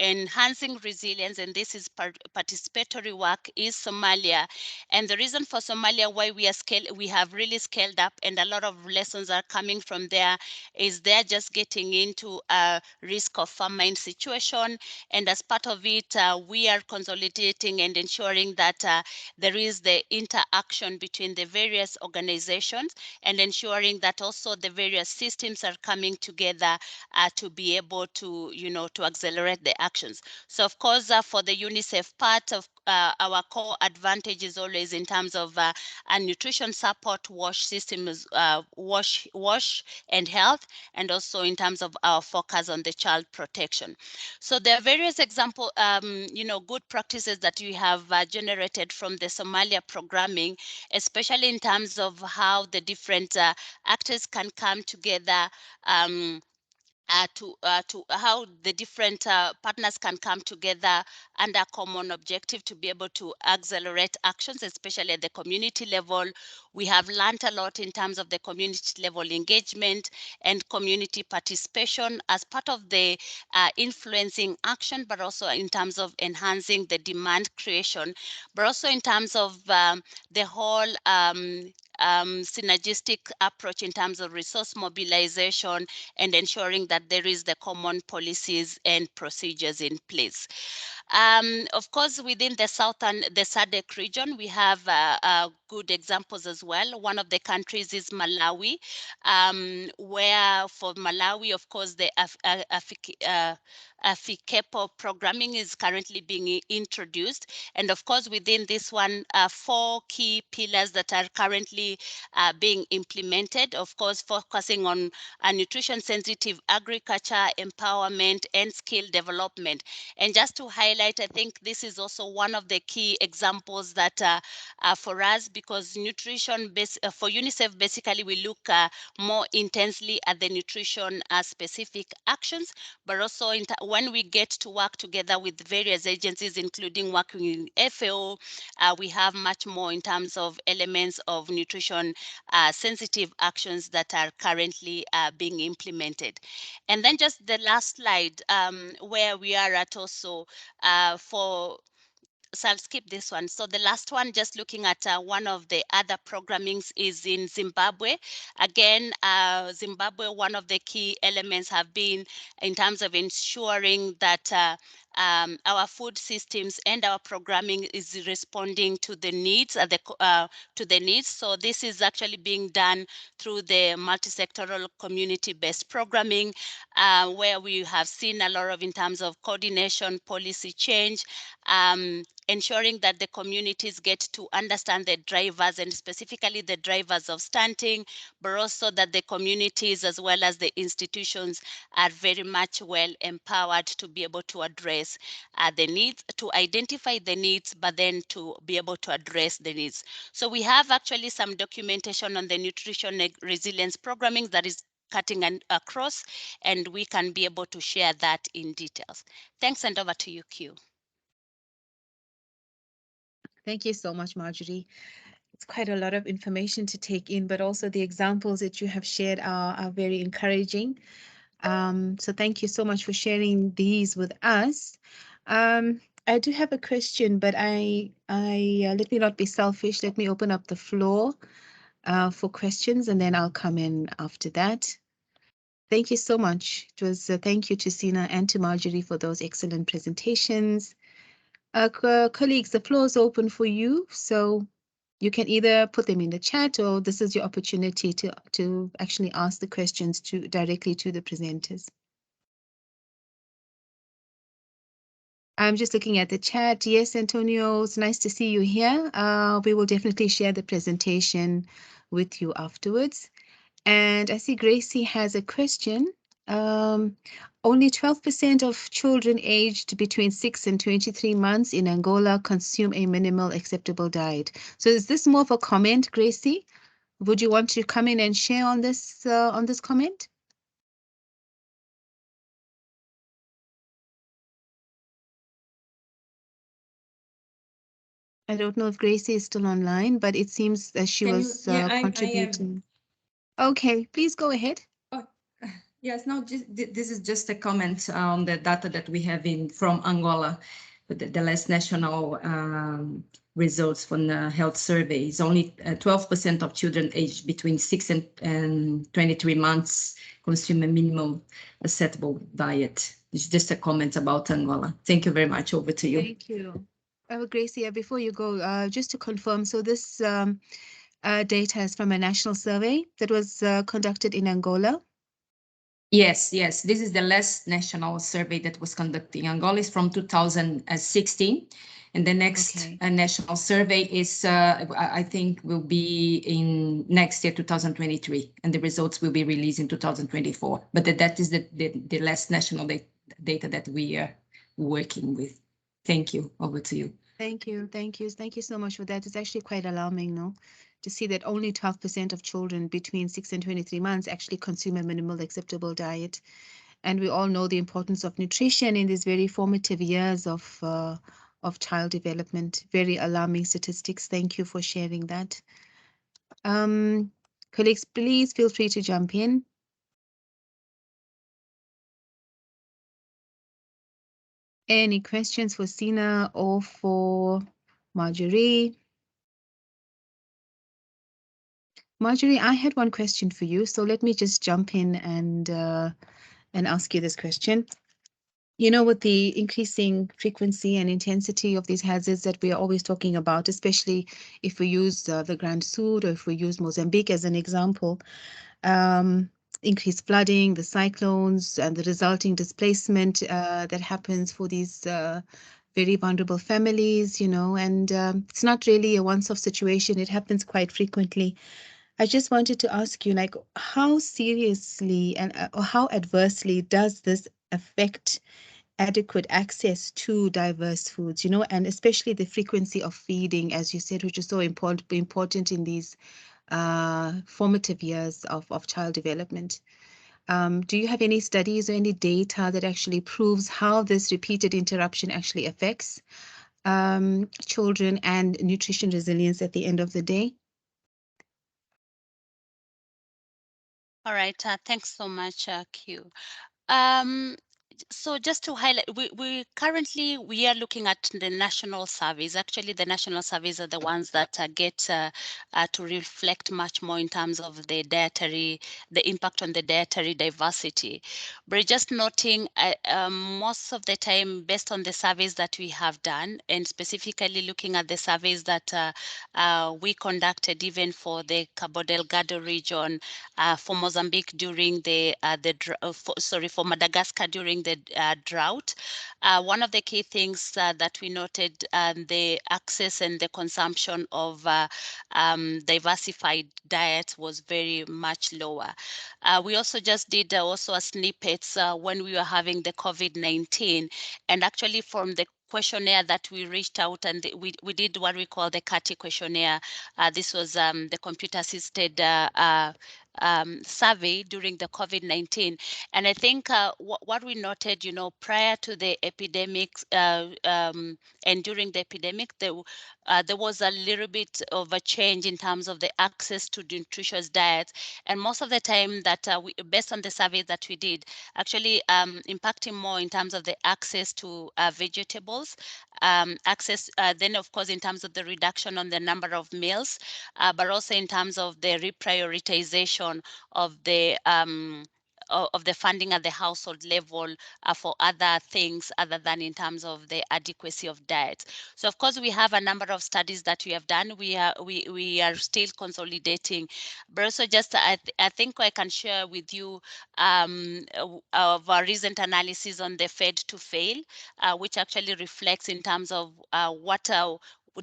enhancing resilience, and this is participatory work, is Somalia. And the reason for Somalia why we have really scaled up, and a lot of lessons are coming from there, is they're just getting into a risk of famine situation. And as part of it, we are consolidating and ensuring that there is the interaction between the various organizations, and ensuring that also the various systems are coming together to be able to, to accelerate the actions. So of course, for the UNICEF part of our core advantage is always in terms of a nutrition support, wash systems, wash and health, and also in terms of our focus on the child protection. So there are various example, good practices that we have generated from the Somalia programming, especially in terms of how the different actors can come together to how the different partners can come together under a common objective to be able to accelerate actions, especially at the community level. We have learned a lot in terms of the community level engagement and community participation as part of the influencing action, but also in terms of enhancing the demand creation, but also in terms of the whole synergistic approach in terms of resource mobilization and ensuring that there is the common policies and procedures in place. Of course, within the SADC region, we have good examples as well. One of the countries is Malawi, where for Malawi, of course, the FICEPO programming is currently being introduced. And of course, within this one, 4 key pillars that are currently being implemented, of course, focusing on nutrition sensitive agriculture, empowerment, and skill development. And just to highlight, I think this is also one of the key examples that for us, because nutrition for UNICEF, basically we look more intensely at the nutrition specific actions, but also when we get to work together with various agencies, including working in FAO, we have much more in terms of elements of nutrition sensitive actions that are currently being implemented. And then just the last slide, where we are at also so I'll skip this one. So the last one, just looking at one of the other programmings, is in Zimbabwe. Again, Zimbabwe, one of the key elements have been in terms of ensuring that our food systems and our programming is responding to the needs So this is actually being done through the multi-sectoral community-based programming, where we have seen a lot of in terms of coordination, policy change, ensuring that the communities get to understand the drivers, and specifically the drivers of stunting, but also that the communities as well as the institutions are very much well empowered to be able to address the needs, to identify the needs, but then to be able to address the needs. So we have actually some documentation on the nutrition resilience programming that is cutting across, and we can be able to share that in details. Thanks, and over to you, Q. Thank you so much, Marjorie. It's quite a lot of information to take in, but also the examples that you have shared are very encouraging. So thank you so much for sharing these with us. I do have a question, but let me not be selfish. Let me open up the floor for questions, and then I'll come in after that. Thank you so much. It was thank you to Sina and to Marjorie for those excellent presentations. Colleagues, the floor is open for you, so you can either put them in the chat, or this is your opportunity to actually ask the questions directly to the presenters. I'm just looking at the chat. Yes, Antonio, it's nice to see you here. We will definitely share the presentation with you afterwards. And I see Gracie has a question. Only 12% of children aged between 6 and 23 months in Angola consume a minimal acceptable diet. So is this more of a comment, Gracie? Would you want to come in and share on this comment? I don't know if Gracie is still online, but it seems that she was contributing. Okay, please go ahead. Yes, no, this is just a comment on the data that we have from Angola, the last national results from the health survey. Is only 12% of children aged between 6 and 23 months consume a minimum acceptable diet. It's just a comment about Angola. Thank you very much. Over to you. Thank you. Gracie, before you go, just to confirm, so this data is from a national survey that was conducted in Angola? Yes. This is the last national survey that was conducted in Angola. Is from 2016. And the next national survey is, I think, will be in next year, 2023. And the results will be released in 2024. But that is the last national data that we are working with. Thank you. Over to you. Thank you so much for that. It's actually quite alarming, no, to see that only 12% of children between 6 and 23 months actually consume a minimal acceptable diet. And we all know the importance of nutrition in these very formative years of child development. Very alarming statistics. Thank you for sharing that. Colleagues, please feel free to jump in. Any questions for Sina or for Marjorie? Marjorie, I had one question for you, so let me just jump in and ask you this question. You know, with the increasing frequency and intensity of these hazards that we are always talking about, especially if we use the Grand Sud, or if we use Mozambique as an example, increased flooding, the cyclones, and the resulting displacement that happens for these very vulnerable families, you know, and it's not really a once-off situation. It happens quite frequently. I just wanted to ask you, like, how seriously and or how adversely does this affect adequate access to diverse foods, you know, and especially the frequency of feeding, as you said, which is so important in these formative years of child development. Do you have any studies or any data that actually proves how this repeated interruption actually affects children and nutrition resilience at the end of the day? All right, thanks so much, Q. So just to highlight, we currently are looking at the national surveys. Actually, the national surveys are the ones that get to reflect much more in terms of the impact on the dietary diversity. But just noting, most of the time, based on the surveys that we have done, and specifically looking at the surveys that we conducted even for the Cabo Delgado region, for Mozambique during for Madagascar during the drought. One of the key things that we noted, the access and the consumption of diversified diets was very much lower. We also just did also a snippets when we were having the COVID-19, and actually from the questionnaire that we reached out and we did what we call the CATI questionnaire. This was the computer assisted survey during the COVID-19. And I think what we noted, you know, prior to the epidemics and during the epidemic, there was a little bit of a change in terms of the access to nutritious diets. And most of the time that based on the survey that we did, actually impacting more in terms of the access to vegetables, then of course in terms of the reduction on the number of meals, but also in terms of the reprioritization of the funding at the household level for other things other than in terms of the adequacy of diet. So of course we have a number of studies that we have done. We are still consolidating, but also just I think I can share with you of our recent analysis on the Fed to Fail, which actually reflects in terms of what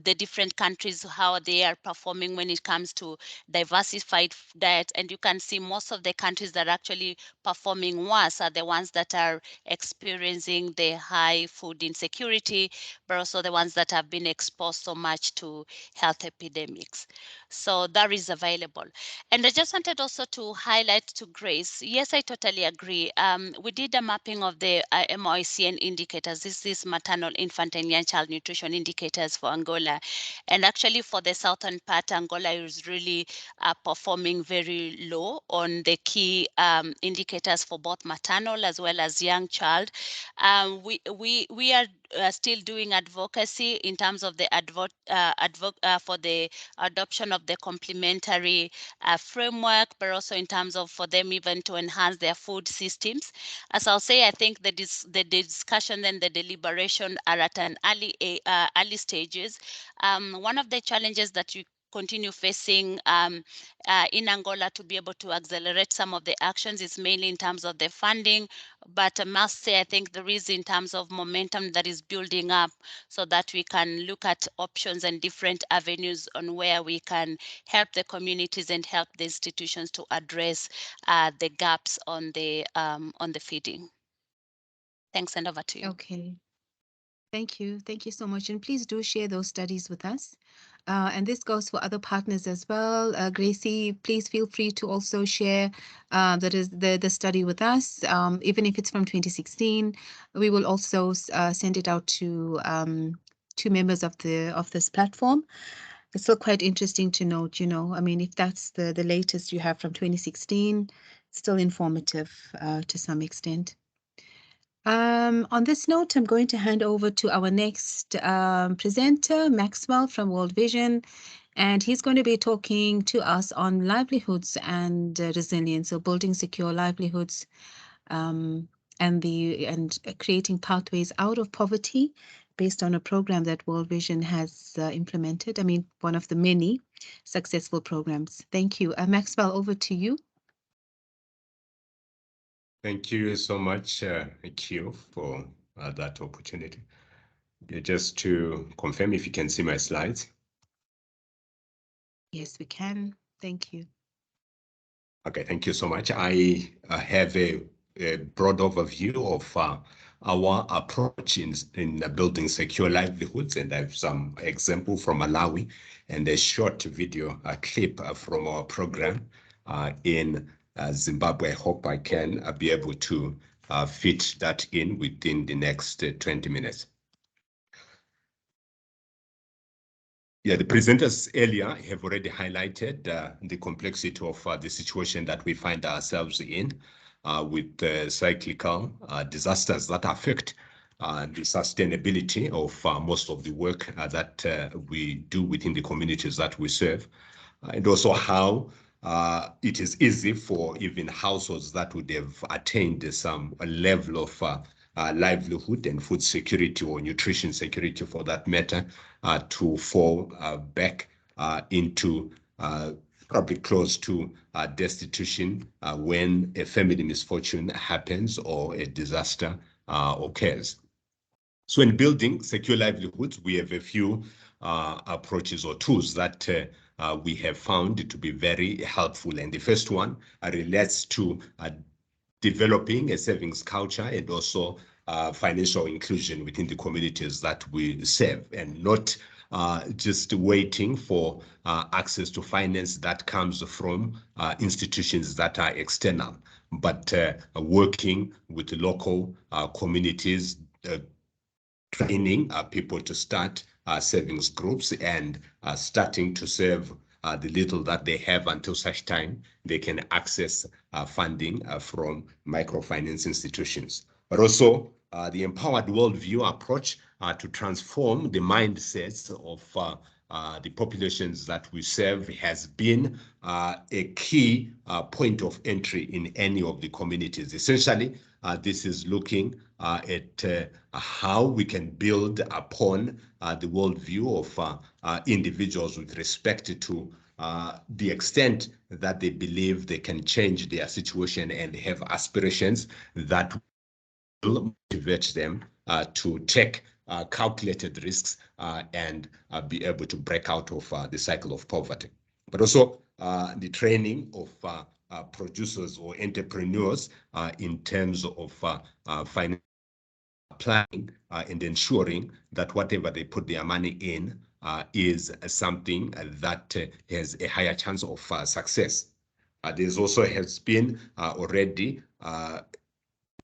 the different countries, how they are performing when it comes to diversified diet. And you can see most of the countries that are actually performing worse are the ones that are experiencing the high food insecurity, but also the ones that have been exposed so much to health epidemics. So that is available. And I just wanted also to highlight to Grace, yes, I totally agree. We did a mapping of the MOICN indicators. This is maternal, infant, and young child nutrition indicators for Angola. And actually for the southern part, Angola is really performing very low on the key indicators for both maternal as well as young child. We are still doing advocacy in terms of the for the adoption of the complementary framework, but also in terms of for them even to enhance their food systems. As I'll say, I think the discussion and the deliberation are at an early stages. One of the challenges that you continue facing in Angola to be able to accelerate some of the actions is mainly in terms of the funding, but I must say I think there is in terms of momentum that is building up so that we can look at options and different avenues on where we can help the communities and help the institutions to address the gaps on the feeding. Thanks, and over to you. Okay. Thank you. Thank you so much. And please do share those studies with us. And this goes for other partners as well. Gracie, please feel free to also share the study with us, even if it's from 2016. We will also send it out to members of this platform. It's still quite interesting to note, you know, I mean, if that's the latest you have from 2016, still informative to some extent. On this note, I'm going to hand over to our next presenter, Maxwell from World Vision, and he's going to be talking to us on livelihoods and resilience, so building secure livelihoods and creating pathways out of poverty based on a program that World Vision has implemented. I mean, one of the many successful programs. Thank you. Maxwell, over to you. Thank you so much, Q, for that opportunity. Just to confirm if you can see my slides. Yes, we can. Thank you. Okay, thank you so much. I have a broad overview of our approach in building secure livelihoods. And I have some example from Malawi and a short video clip from our program in Zimbabwe. I hope I can be able to fit that in within the next 20 minutes. Yeah, the presenters earlier have already highlighted the complexity of the situation that we find ourselves in with cyclical disasters that affect the sustainability of most of the work that we do within the communities that we serve, and also how it is easy for even households that would have attained some level of livelihood and food security or nutrition security for that matter to fall back into probably close to destitution when a family misfortune happens or a disaster occurs. So in building secure livelihoods, we have a few approaches or tools that we have found to be very helpful. And the first one relates to developing a savings culture and also financial inclusion within the communities that we serve, and not just waiting for access to finance that comes from institutions that are external, but working with local communities, training people to start savings groups and starting to save the little that they have until such time they can access funding from microfinance institutions. But also the empowered worldview approach to transform the mindsets of the populations that we serve has been a key point of entry in any of the communities. Essentially, this is looking at how we can build upon the worldview of individuals with respect to the extent that they believe they can change their situation and have aspirations that will motivate them to take calculated risks and be able to break out of the cycle of poverty. But also the training of producers or entrepreneurs in terms of financial planning and ensuring that whatever they put their money in is something that has a higher chance of success. There's also has been already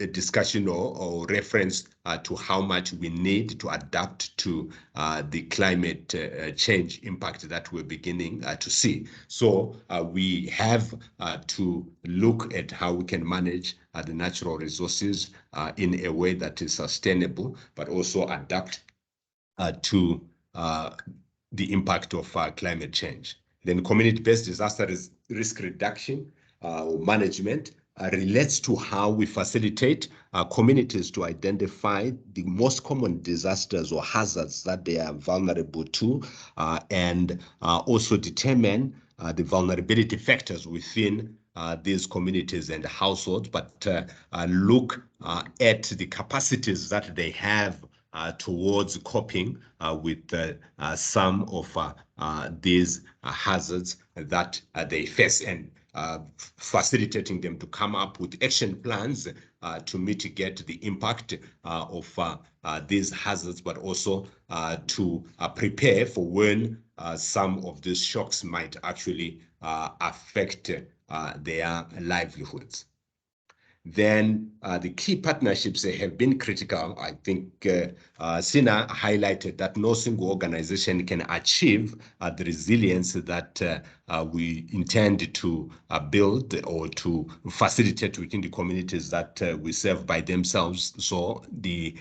a discussion or reference to how much we need to adapt to the climate change impact that we're beginning to see. So we have to look at how we can manage the natural resources in a way that is sustainable, but also adapt to the impact of climate change. Then community-based disaster risk reduction or management relates to how we facilitate communities to identify the most common disasters or hazards that they are vulnerable to, and also determine the vulnerability factors within these communities and households, but look at the capacities that they have towards coping with some of these hazards that they face, and facilitating them to come up with action plans to mitigate the impact of these hazards, but also to prepare for when some of these shocks might actually affect their livelihoods. Then the key partnerships have been critical. I think Sina highlighted that no single organization can achieve the resilience that we intend to build or to facilitate within the communities that we serve by themselves. So the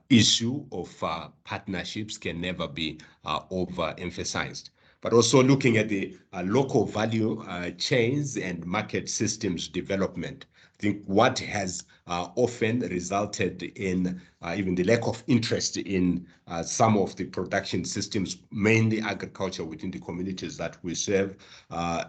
issue of partnerships can never be overemphasized. But also looking at the local value chains and market systems development. I think what has often resulted in even the lack of interest in some of the production systems, mainly agriculture within the communities that we serve,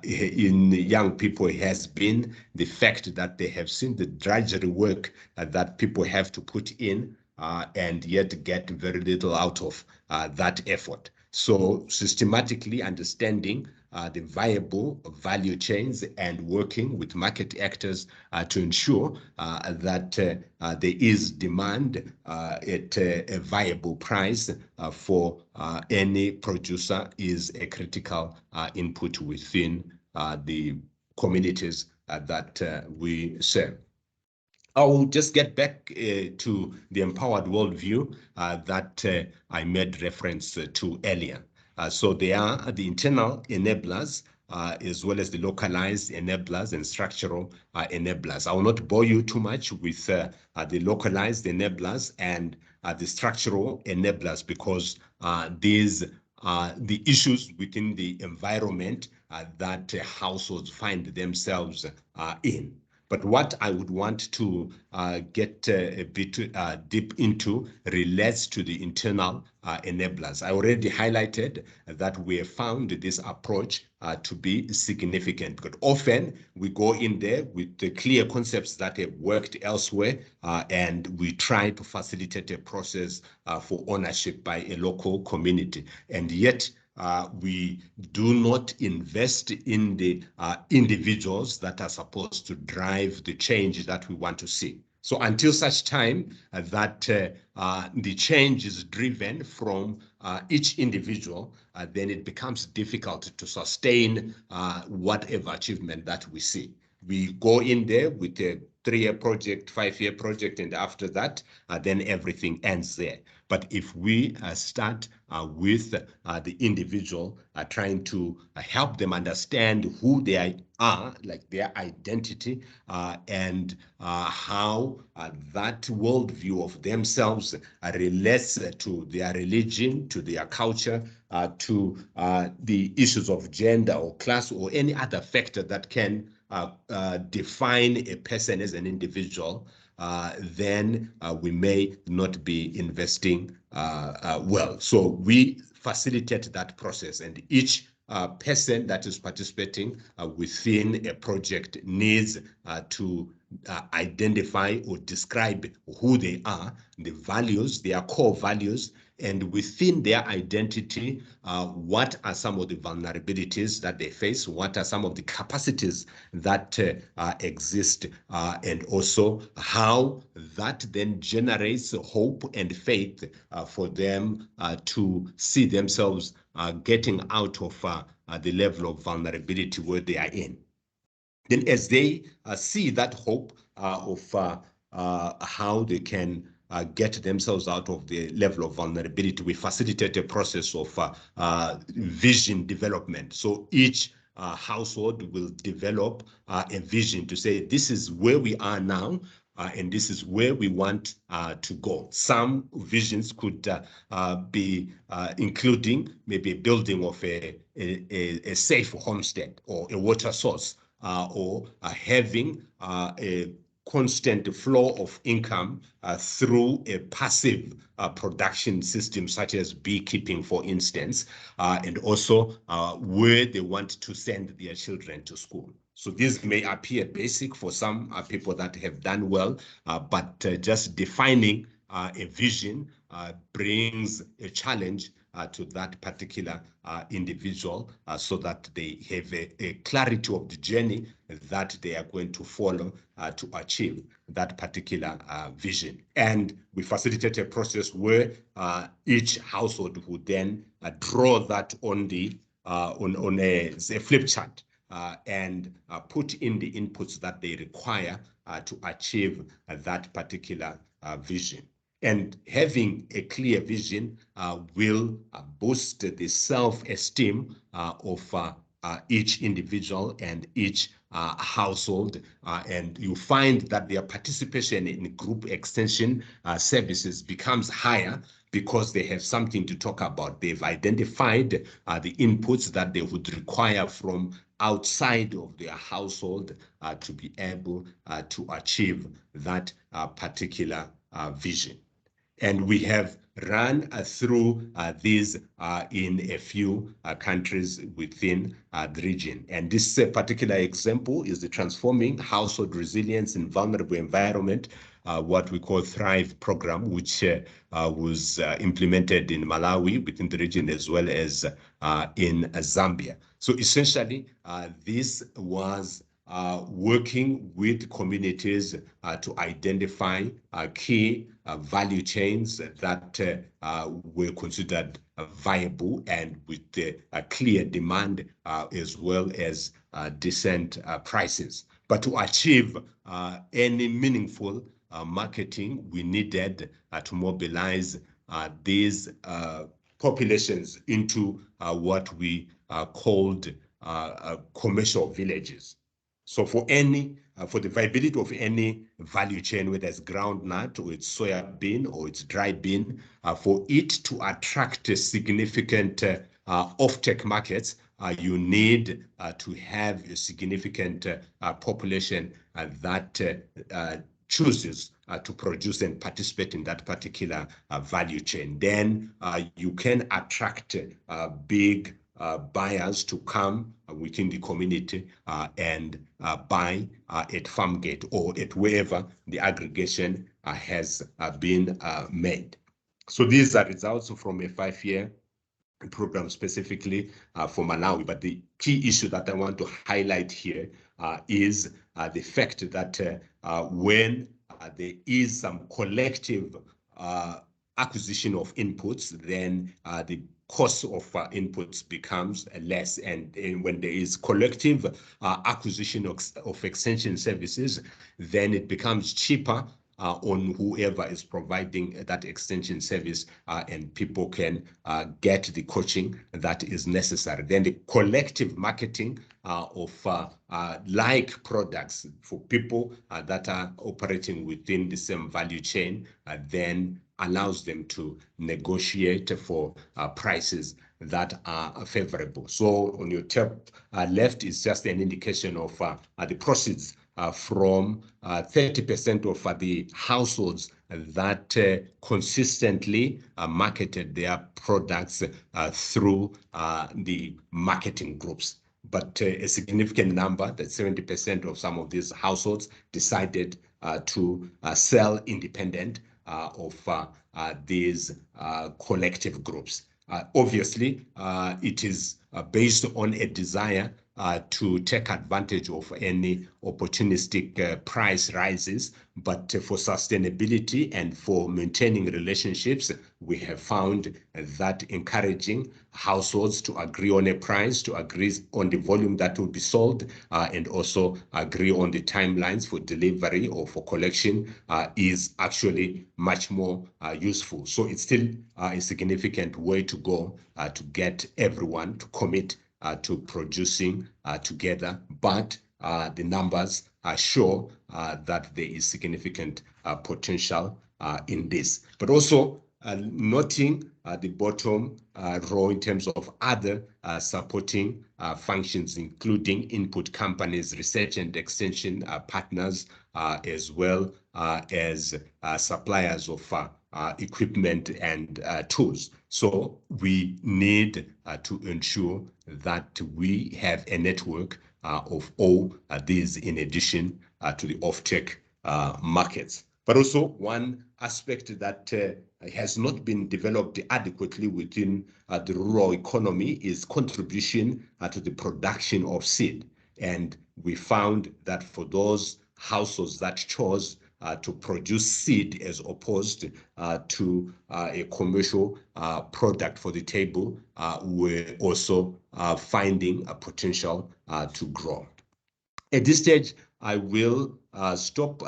in young people has been the fact that they have seen the drudgery work that people have to put in and yet get very little out of that effort. So systematically understanding the viable value chains and working with market actors to ensure that there is demand at a viable price for any producer is a critical input within the communities that we serve. I will just get back to the empowered worldview that I made reference to earlier. So they are the internal enablers as well as the localized enablers and structural enablers. I will not bore you too much with the localized enablers and the structural enablers because these are the issues within the environment that households find themselves in. But what I would want to get a bit deep into relates to the internal enablers. I already highlighted that we have found this approach to be significant, but often we go in there with the clear concepts that have worked elsewhere, and we try to facilitate a process for ownership by a local community. And yet, we do not invest in the individuals that are supposed to drive the change that we want to see. So until such time that the change is driven from each individual, then it becomes difficult to sustain whatever achievement that we see. We go in there with a 3-year project, 5-year project, and after that, then everything ends there. But if we start with the individual, trying to help them understand who they are, like their identity, and how that worldview of themselves relates to their religion, to their culture, to the issues of gender or class or any other factor that can define a person as an individual, then we may not be investing well. So we facilitate that process, and each person that is participating within a project needs to identify or describe who they are, the values, their core values, and within their identity, what are some of the vulnerabilities that they face? What are some of the capacities that exist? And also how that then generates hope and faith for them to see themselves getting out of the level of vulnerability where they are in. Then as they see that hope of how they can get themselves out of the level of vulnerability, we facilitate a process of vision development. So each household will develop a vision to say, this is where we are now, and this is where we want to go. Some visions could be including maybe a building of a safe homestead or a water source, or having a constant flow of income through a passive production system such as beekeeping, for instance, and also where they want to send their children to school. So this may appear basic for some people that have done well, but just defining a vision brings a challenge to that particular individual, so that they have a clarity of the journey that they are going to follow to achieve that particular vision. And we facilitate a process where each household would then draw that on the on a flip chart, and put in the inputs that they require to achieve that particular vision. And having a clear vision will boost the self-esteem of each individual and each household, and you find that their participation in group extension services becomes higher because they have something to talk about. They've identified the inputs that they would require from outside of their household to be able to achieve that particular vision. And we have run through these in a few countries within the region. And this particular example is the Transforming Household Resilience in Vulnerable Environment what we call Thrive program, which was implemented in Malawi within the region as well as in Zambia. So essentially, this was working with communities to identify key value chains that were considered viable and with a clear demand as well as decent prices. But to achieve any meaningful marketing, we needed to mobilize these populations into what we called commercial villages. So for the viability of any value chain, whether it's groundnut or it's soya bean or it's dry bean, for it to attract a significant offtake markets, you need to have a significant population that chooses to produce and participate in that particular value chain. Then you can attract big buyers to come within the community and buy at farm gate or at wherever the aggregation has been made. So these are results from a 5-year program specifically for Malawi. But the key issue that I want to highlight here is the fact that when there is some collective acquisition of inputs, then the cost of inputs becomes less. And when there is collective acquisition of extension services, then it becomes cheaper on whoever is providing that extension service, and people can get the coaching that is necessary. Then the collective marketing of like products for people that are operating within the same value chain then allows them to negotiate for prices that are favorable. So on your top left is just an indication of the proceeds from 30% of the households that consistently marketed their products through the marketing groups. But a significant number, that 70% of some of these households decided to sell independent of these collective groups. Obviously, it is based on a desire to take advantage of any opportunistic price rises, but for sustainability and for maintaining relationships, we have found that encouraging households to agree on a price, to agree on the volume that will be sold, and also agree on the timelines for delivery or for collection is actually much more useful. So it's still a significant way to go to get everyone to commit to producing together, but the numbers show that there is significant potential in this. But also noting the bottom row in terms of other supporting functions, including input companies, research and extension partners, as well as suppliers of equipment and tools. So we need to ensure that we have a network of all these in addition to the offtake markets. But also one aspect that has not been developed adequately within the rural economy is contribution to the production of seed. And we found that for those households that chose to produce seed as opposed to a commercial product for the table, we're also finding a potential to grow. At this stage, I will stop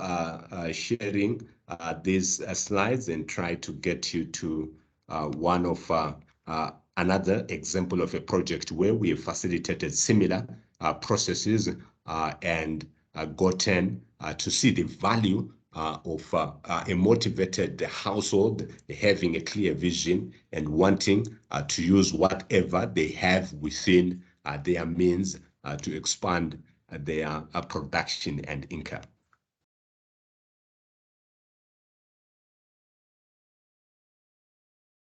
sharing these slides and try to get you to one of another example of a project where we have facilitated similar processes and gotten to see the value of a motivated household having a clear vision and wanting to use whatever they have within their means to expand their production and income.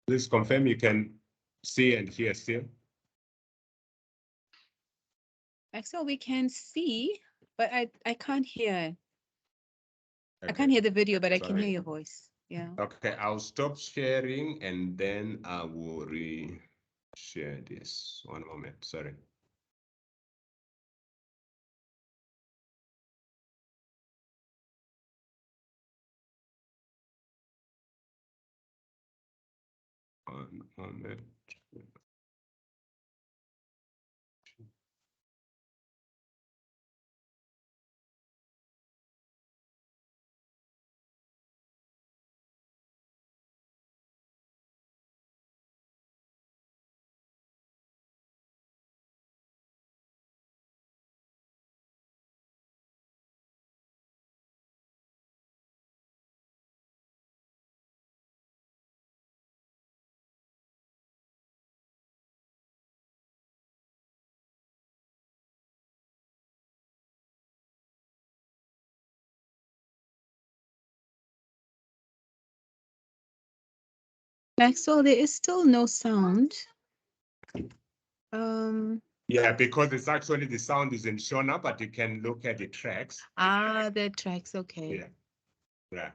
Please confirm you can see and hear still. Axel, we can see, but I can't hear. I can't hear the video, but I can hear your voice. Yeah. Okay, I'll stop sharing and then I will re-share this. One moment, sorry. One moment. Maxwell, there is still no sound. Yeah, because it's actually the sound isn't shown up, but you can look at the tracks. Ah, the tracks, okay. Yeah. Yeah.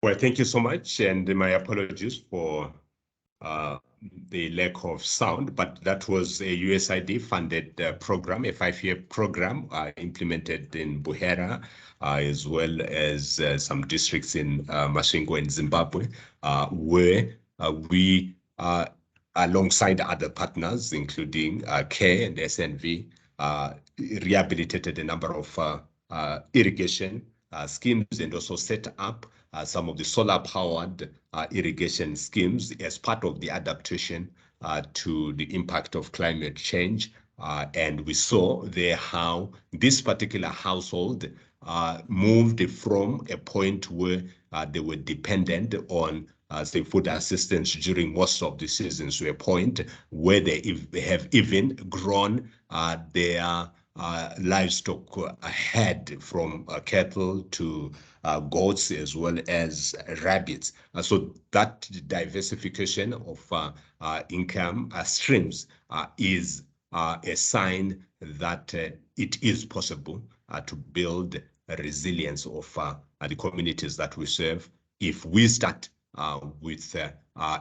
Well, thank you so much, and my apologies for the lack of sound, but that was a USAID-funded program, a 5-year program implemented in Buhera, as well as some districts in Masvingo in Zimbabwe, where we, alongside other partners, including CARE and SNV, rehabilitated a number of irrigation schemes and also set up some of the solar-powered irrigation schemes as part of the adaptation to the impact of climate change. And we saw there how this particular household moved from a point where they were dependent on say food assistance during most of the seasons to a point where they have even grown their livestock ahead, from cattle to goats as well as rabbits. So that diversification of income streams is a sign that it is possible to build a resilience of the communities that we serve if we start with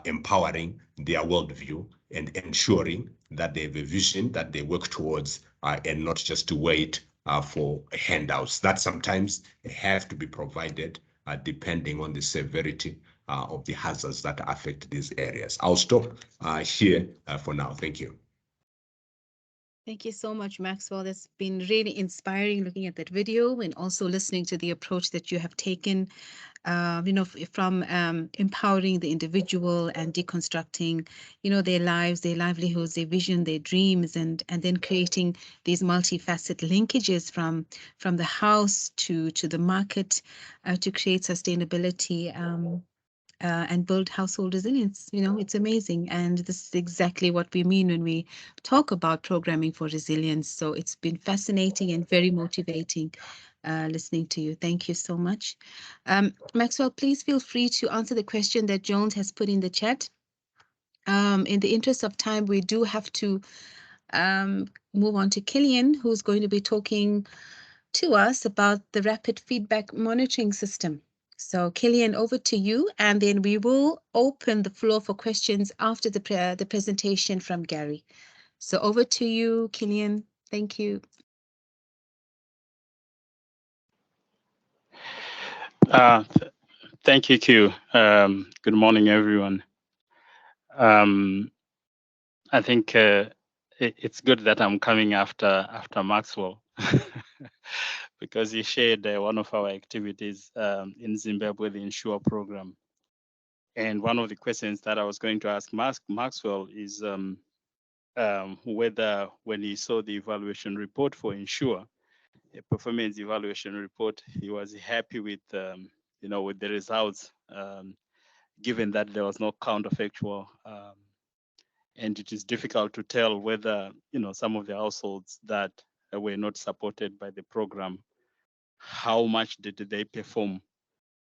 empowering their worldview and ensuring that they have a vision that they work towards and not just to wait for handouts that sometimes have to be provided depending on the severity of the hazards that affect these areas. I'll stop here for now. Thank you. Thank you so much, Maxwell. That's been really inspiring looking at that video and also listening to the approach that you have taken, from empowering the individual and deconstructing, their lives, their livelihoods, their vision, their dreams, and then creating these multifaceted linkages from the house to the market to create sustainability. And build household resilience. It's amazing. And this is exactly what we mean when we talk about programming for resilience. So it's been fascinating and very motivating listening to you. Thank you so much. Maxwell, please feel free to answer the question that Jones has put in the chat. In the interest of time, we do have to move on to Killian, who's going to be talking to us about the rapid feedback monitoring system. So Killian, over to you, and then we will open the floor for questions after the presentation from Gary. So over to you, Killian. Thank you. Thank you, Q. Good morning, everyone. I think it's good that I'm coming after Maxwell because he shared one of our activities in Zimbabwe, the Ensure program. And one of the questions that I was going to ask Maxwell is whether when he saw the evaluation report for Ensure, a performance evaluation report, he was happy with with the results, given that there was no counterfactual, and it is difficult to tell whether some of the households that were not supported by the program, how much did they perform,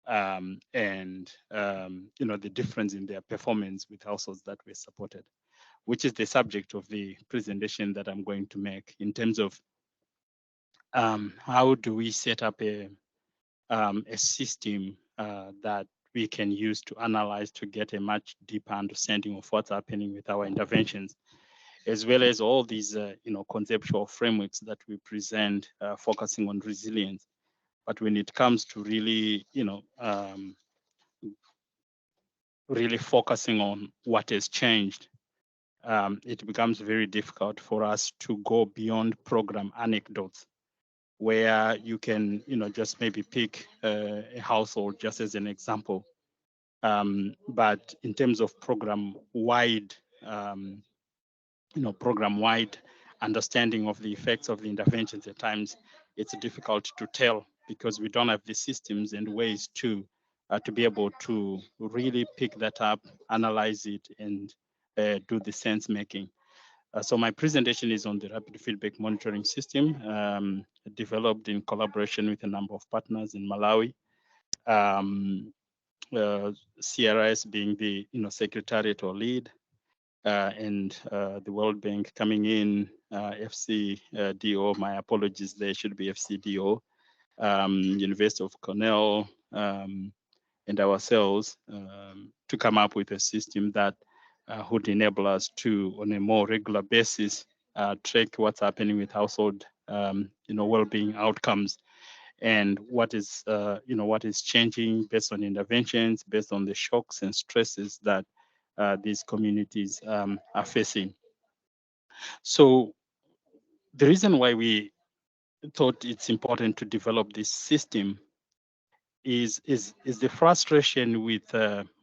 and the difference in their performance with households that were supported, which is the subject of the presentation that I'm going to make in terms of how do we set up a system that we can use to analyze to get a much deeper understanding of what's happening with our interventions, as well as all these conceptual frameworks that we present focusing on resilience. But when it comes to really really focusing on what has changed, it becomes very difficult for us to go beyond program anecdotes, where you can, just maybe pick a household just as an example. But in terms of program-wide, program-wide understanding of the effects of the interventions, at times it's difficult to tell because we don't have the systems and ways to be able to really pick that up, analyze it, and do the sense making. So my presentation is on the rapid feedback monitoring system, developed in collaboration with a number of partners in Malawi. CRIS being the secretariat or lead, and the World Bank coming in, FCDO, my apologies, there should be FCDO, University of Cornell, and ourselves to come up with a system that would enable us to, on a more regular basis, track what's happening with household, well-being outcomes, and what is changing based on interventions, based on the shocks and stresses that these communities are facing. So the reason why we thought it's important to develop this system is the frustration with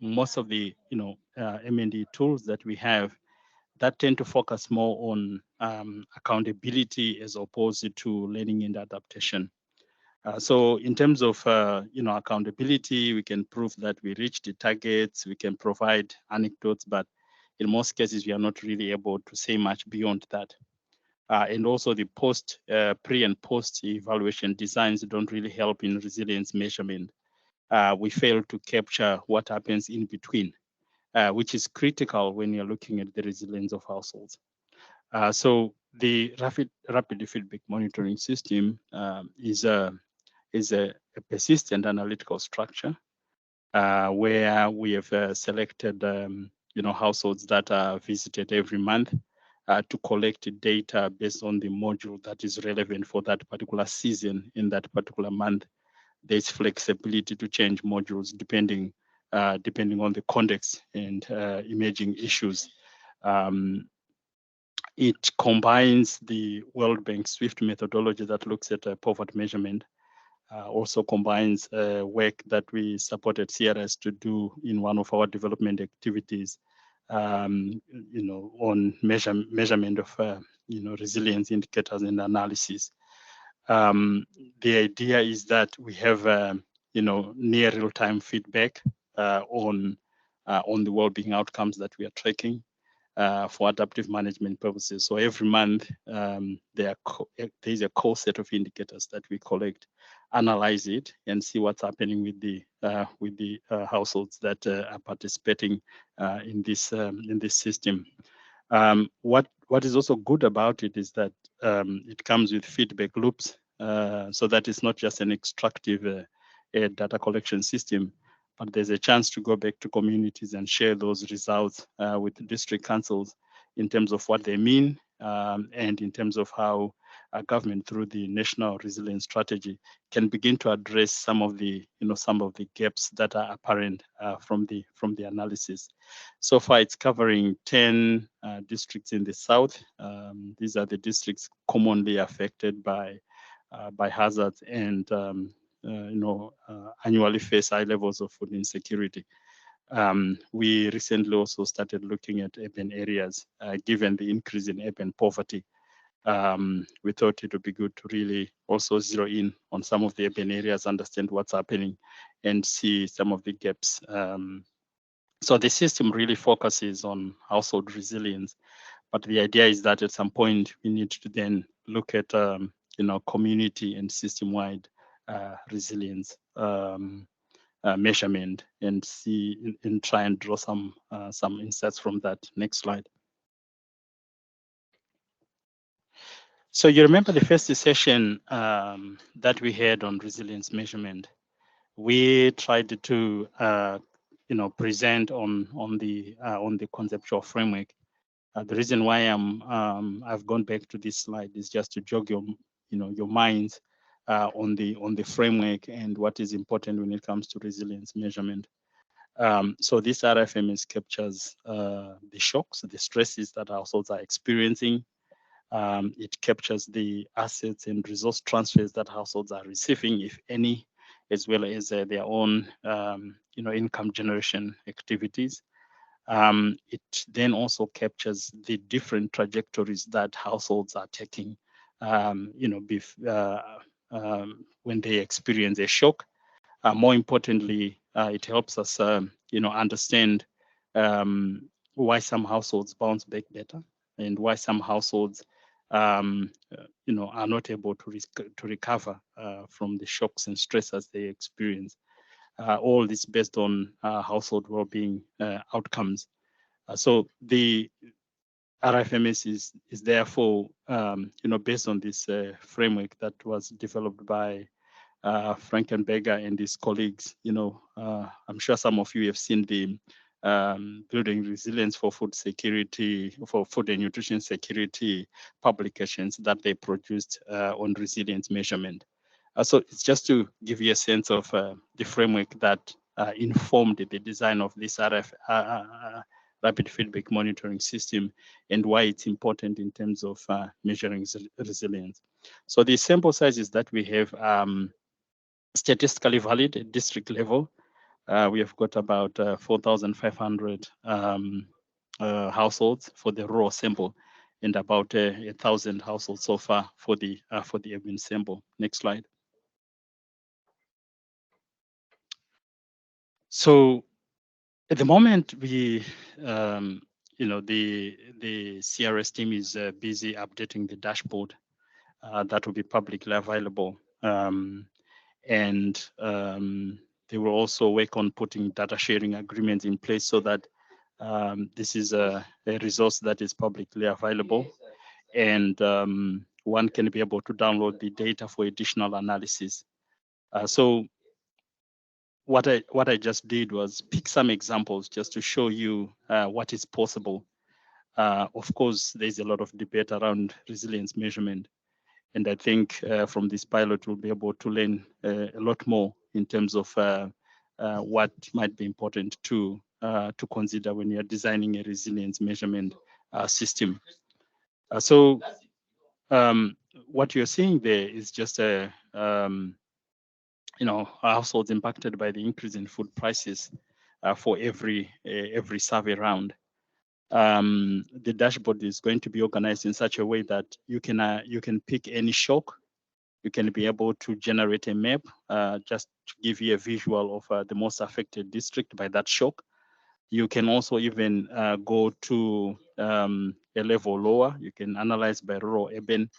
most of the M&E tools that we have, that tend to focus more on accountability as opposed to learning and adaptation. So in terms of accountability, we can prove that we reached the targets, we can provide anecdotes, but in most cases, we are not really able to say much beyond that. And also the pre and post evaluation designs don't really help in resilience measurement. We fail to capture what happens in between, which is critical when you're looking at the resilience of households. So the rapid feedback monitoring system is a persistent analytical structure where we have selected households that are visited every month to collect data based on the module that is relevant for that particular season in that particular month. There's flexibility to change modules depending on the context and emerging issues. It combines the World Bank SWIFT methodology that looks at poverty measurement, also combines work that we supported CRS to do in one of our development activities, on measurement of resilience indicators and analysis. The idea is that we have near real-time feedback on the well-being outcomes that we are tracking for adaptive management purposes. So every month there is a core set of indicators that we collect, analyze it, and see what's happening with the households that are participating in this system. What is also good about it is that it comes with feedback loops, so that it's not just an extractive data collection system, but there's a chance to go back to communities and share those results with the district councils in terms of what they mean and in terms of how government through the National Resilience Strategy can begin to address some of the gaps that are apparent from the analysis. So far, it's covering 10 districts in the south. These are the districts commonly affected by hazards and annually face high levels of food insecurity. We recently also started looking at urban areas, given the increase in urban poverty. We thought it would be good to really also zero in on some of the urban areas, understand what's happening, and see some of the gaps. So the system really focuses on household resilience, but the idea is that at some point we need to then look at community and system-wide resilience measurement and see and try and draw some insights from that. Next slide. So you remember the first session that we had on resilience measurement. We tried to present on the conceptual framework. The reason why I've gone back to this slide is just to jog your minds on the framework and what is important when it comes to resilience measurement. So this RFMS captures the shocks, the stresses that households are experiencing. It captures the assets and resource transfers that households are receiving, if any, as well as their own income generation activities. It then also captures the different trajectories that households are taking, when they experience a shock. More importantly, it helps us, understand why some households bounce back better and why some households, are not able to recover from the shocks and stresses they experience. All this based on household well-being outcomes. So the RFMS is therefore, based on this framework that was developed by Frankenberger and his colleagues. I'm sure some of you have seen the Building Resilience for Food Security, for Food and Nutrition Security publications that they produced on resilience measurement. So it's just to give you a sense of the framework that informed the design of this rapid feedback monitoring system and why it's important in terms of measuring resilience. So the sample sizes that we have statistically valid at district level. We have got about 4,500 households for the rural sample, and about 1,000 households so far for the urban sample. Next slide. So at the moment, we, the CRS team is busy updating the dashboard that will be publicly available. And they will also work on putting data sharing agreements in place so that this is a resource that is publicly available, and one can be able to download the data for additional analysis. So what I just did was pick some examples just to show you what is possible. Of course, there's a lot of debate around resilience measurement, and I think from this pilot we'll be able to learn a lot more in terms of what might be important to consider when you're designing a resilience measurement system. So what you're seeing there is just a households impacted by the increase in food prices for every survey round. The dashboard is going to be organized in such a way that you can pick any shock. You can be able to generate a map just to give you a visual of the most affected district by that shock. You can also even go to a level lower. You can analyze by rural, urban.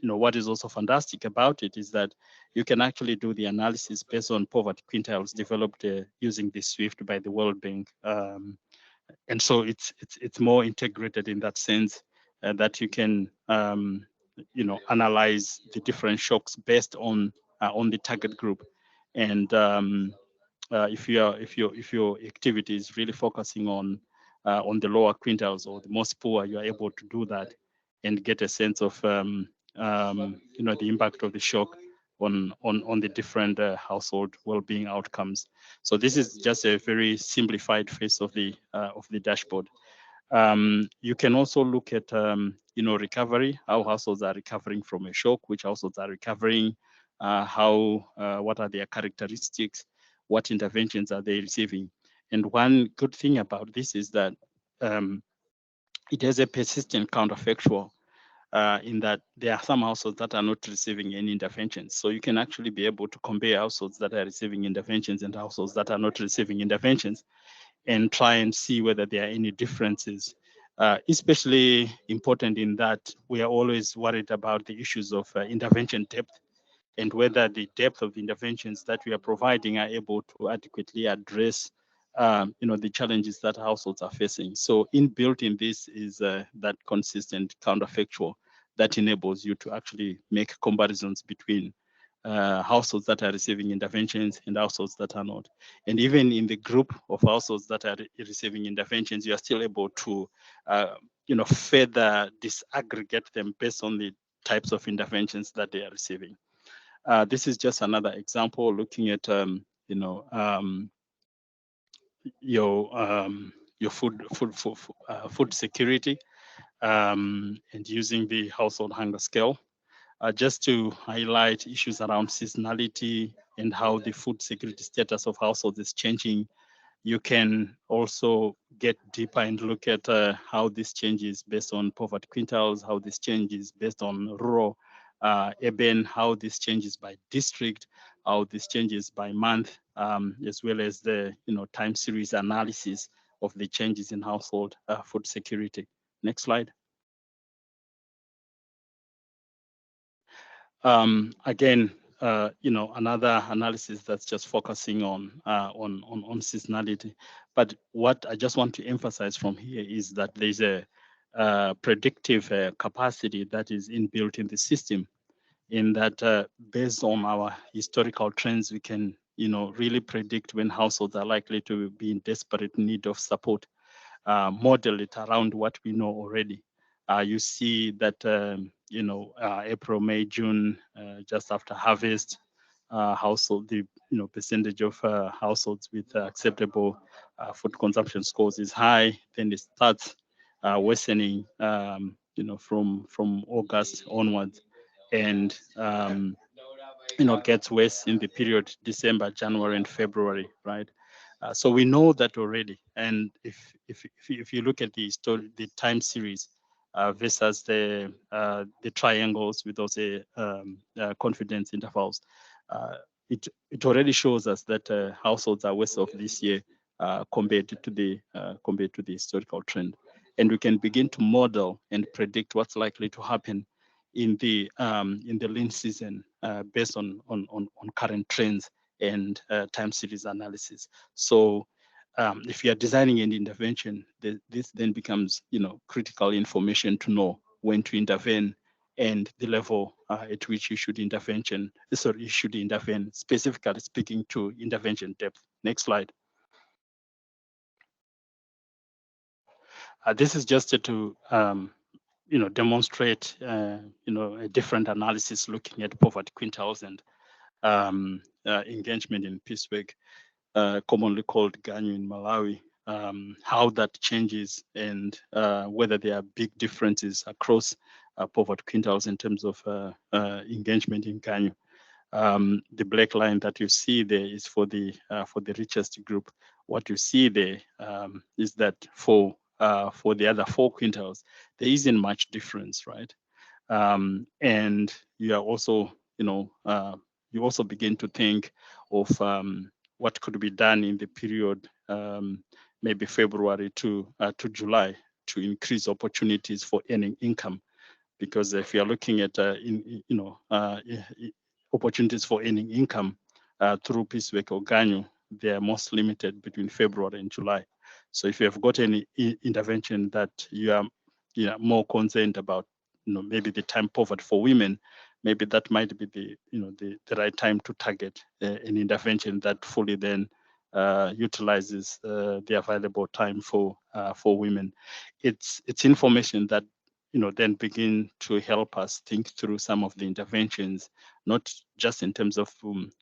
What is also fantastic about it is that you can actually do the analysis based on poverty quintiles developed using the SWIFT by the World Bank. And so it's more integrated in that sense that you can analyze the different shocks based on the target group. And if your activity is really focusing on the lower quintiles or the most poor, you are able to do that and get a sense of the impact of the shock on the different household well-being outcomes. So this is just a very simplified face of the dashboard. You can also look at recovery, how households are recovering from a shock, which households are recovering, what are their characteristics, what interventions are they receiving. And one good thing about this is that it has a persistent counterfactual in that there are some households that are not receiving any interventions. So you can actually be able to compare households that are receiving interventions and households that are not receiving interventions and try and see whether there are any differences. Especially important in that we are always worried about the issues of intervention depth and whether the depth of the interventions that we are providing are able to adequately address the challenges that households are facing. So inbuilt in this is that consistent counterfactual that enables you to actually make comparisons between households that are receiving interventions and households that are not. And even in the group of households that are receiving interventions, you are still able to further disaggregate them based on the types of interventions that they are receiving. This is just another example looking at your food security and using the household hunger scale just to highlight issues around seasonality and how the food security status of households is changing. You can also get deeper and look at how this changes based on poverty quintiles, how this changes based on rural, urban, how this changes by district, how this changes by month, as well as the time series analysis of the changes in household food security. Next slide. Again, another analysis that's just focusing on seasonality. But what I just want to emphasize from here is that there's a predictive capacity that is inbuilt in the system, in that based on our historical trends, we can really predict when households are likely to be in desperate need of support, model it around what we know already. You see that April, May, June, just after harvest, household, the percentage of households with acceptable food consumption scores is high. Then it starts worsening, from August onwards, and gets worse in the period December, January, and February, right? So we know that already. And if you look at the time series versus the triangles with those confidence intervals, it already shows us that households are worse off this year compared to the historical trend, and we can begin to model and predict what's likely to happen in the lean season based on current trends and time series analysis. So if you are designing an intervention, this then becomes critical information to know when to intervene and the level at which you should intervene, specifically speaking to intervention depth. Next slide. This is just to demonstrate a different analysis looking at poverty quintiles and engagement in peace work, commonly called GANU in Malawi, how that changes and whether there are big differences across poverty quintiles in terms of engagement in GANU. The black line that you see there is for the richest group. What you see there is that for the other 4 quintiles, there isn't much difference, right? And you are also, you also begin to think of what could be done in the period, maybe February to July, to increase opportunities for earning income. Because if you're looking at opportunities for earning income through piecework or GANU, they are most limited between February and July. So if you have got any intervention that you are more concerned about, maybe the time poverty for women, maybe that might be the right time to target an intervention that fully then utilizes the available time for women. It's information that then begin to help us think through some of the interventions, not just in terms of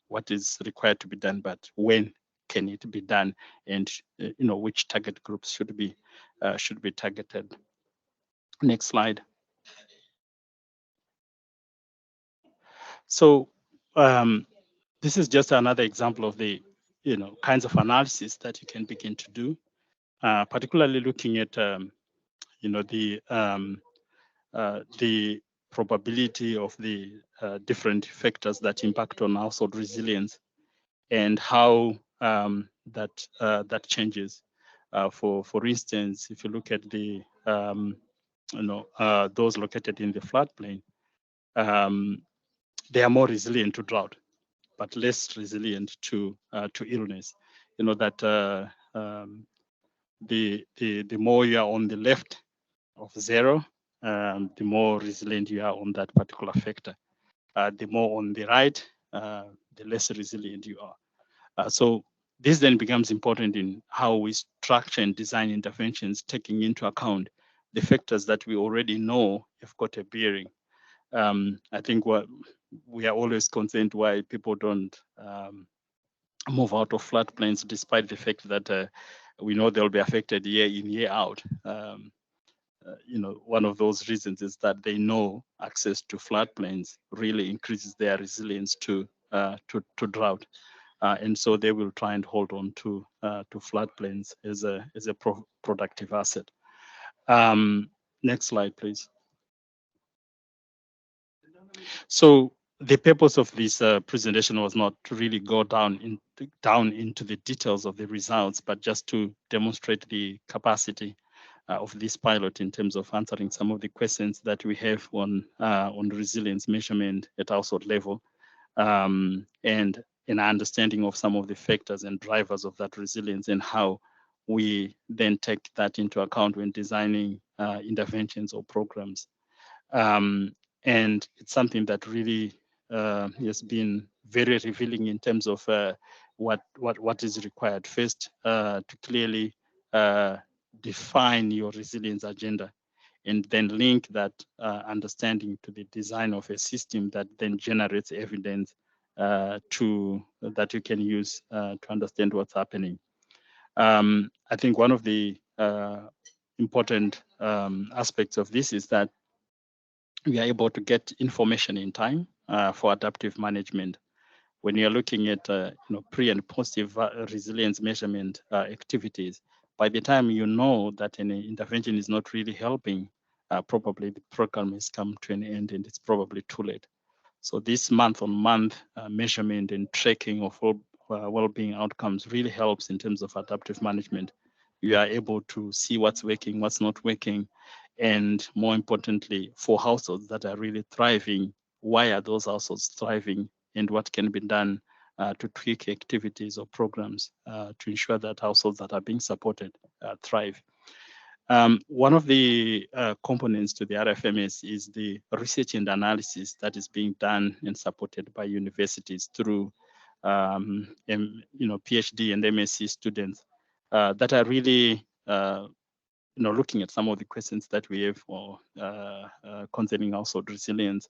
what is required to be done, but when can it be done, and which target groups should be targeted. Next slide. So this is just another example of the kinds of analysis that you can begin to do, particularly looking at the probability of the different factors that impact on household resilience and how that changes. For instance, if you look at the those located in the floodplain, they are more resilient to drought, but less resilient to illness. That the more you are on the left of 0, the more resilient you are on that particular factor. The more on the right, the less resilient you are. So this then becomes important in how we structure and design interventions, taking into account the factors that we already know have got a bearing. I think what we are always concerned why people don't move out of floodplains, despite the fact that we know they'll be affected year in, year out. One of those reasons is that they know access to floodplains really increases their resilience to drought, and so they will try and hold on to floodplains as a productive asset. Next slide, please. So the purpose of this presentation was not to really go down into the details of the results, but just to demonstrate the capacity of this pilot in terms of answering some of the questions that we have on resilience measurement at household level, and an understanding of some of the factors and drivers of that resilience, and how we then take that into account when designing interventions or programs. And it's something that really has been very revealing in terms of what is required. First, to clearly define your resilience agenda, and then link that understanding to the design of a system that then generates evidence that you can use to understand what's happening. I think one of the important aspects of this is that we are able to get information in time for adaptive management. when you're looking at pre and post resilience measurement activities, by the time you know that an intervention is not really helping, probably the program has come to an end and it's probably too late. So this month-on-month measurement and tracking of well-being outcomes really helps in terms of adaptive management. You are able to see what's working, what's not working, and more importantly, for households that are really thriving, why are those households thriving, and what can be done to tweak activities or programs to ensure that households that are being supported thrive. One of the components to the RFMS is the research and analysis that is being done and supported by universities through PhD and MSc students that are really looking at some of the questions that we have concerning household resilience.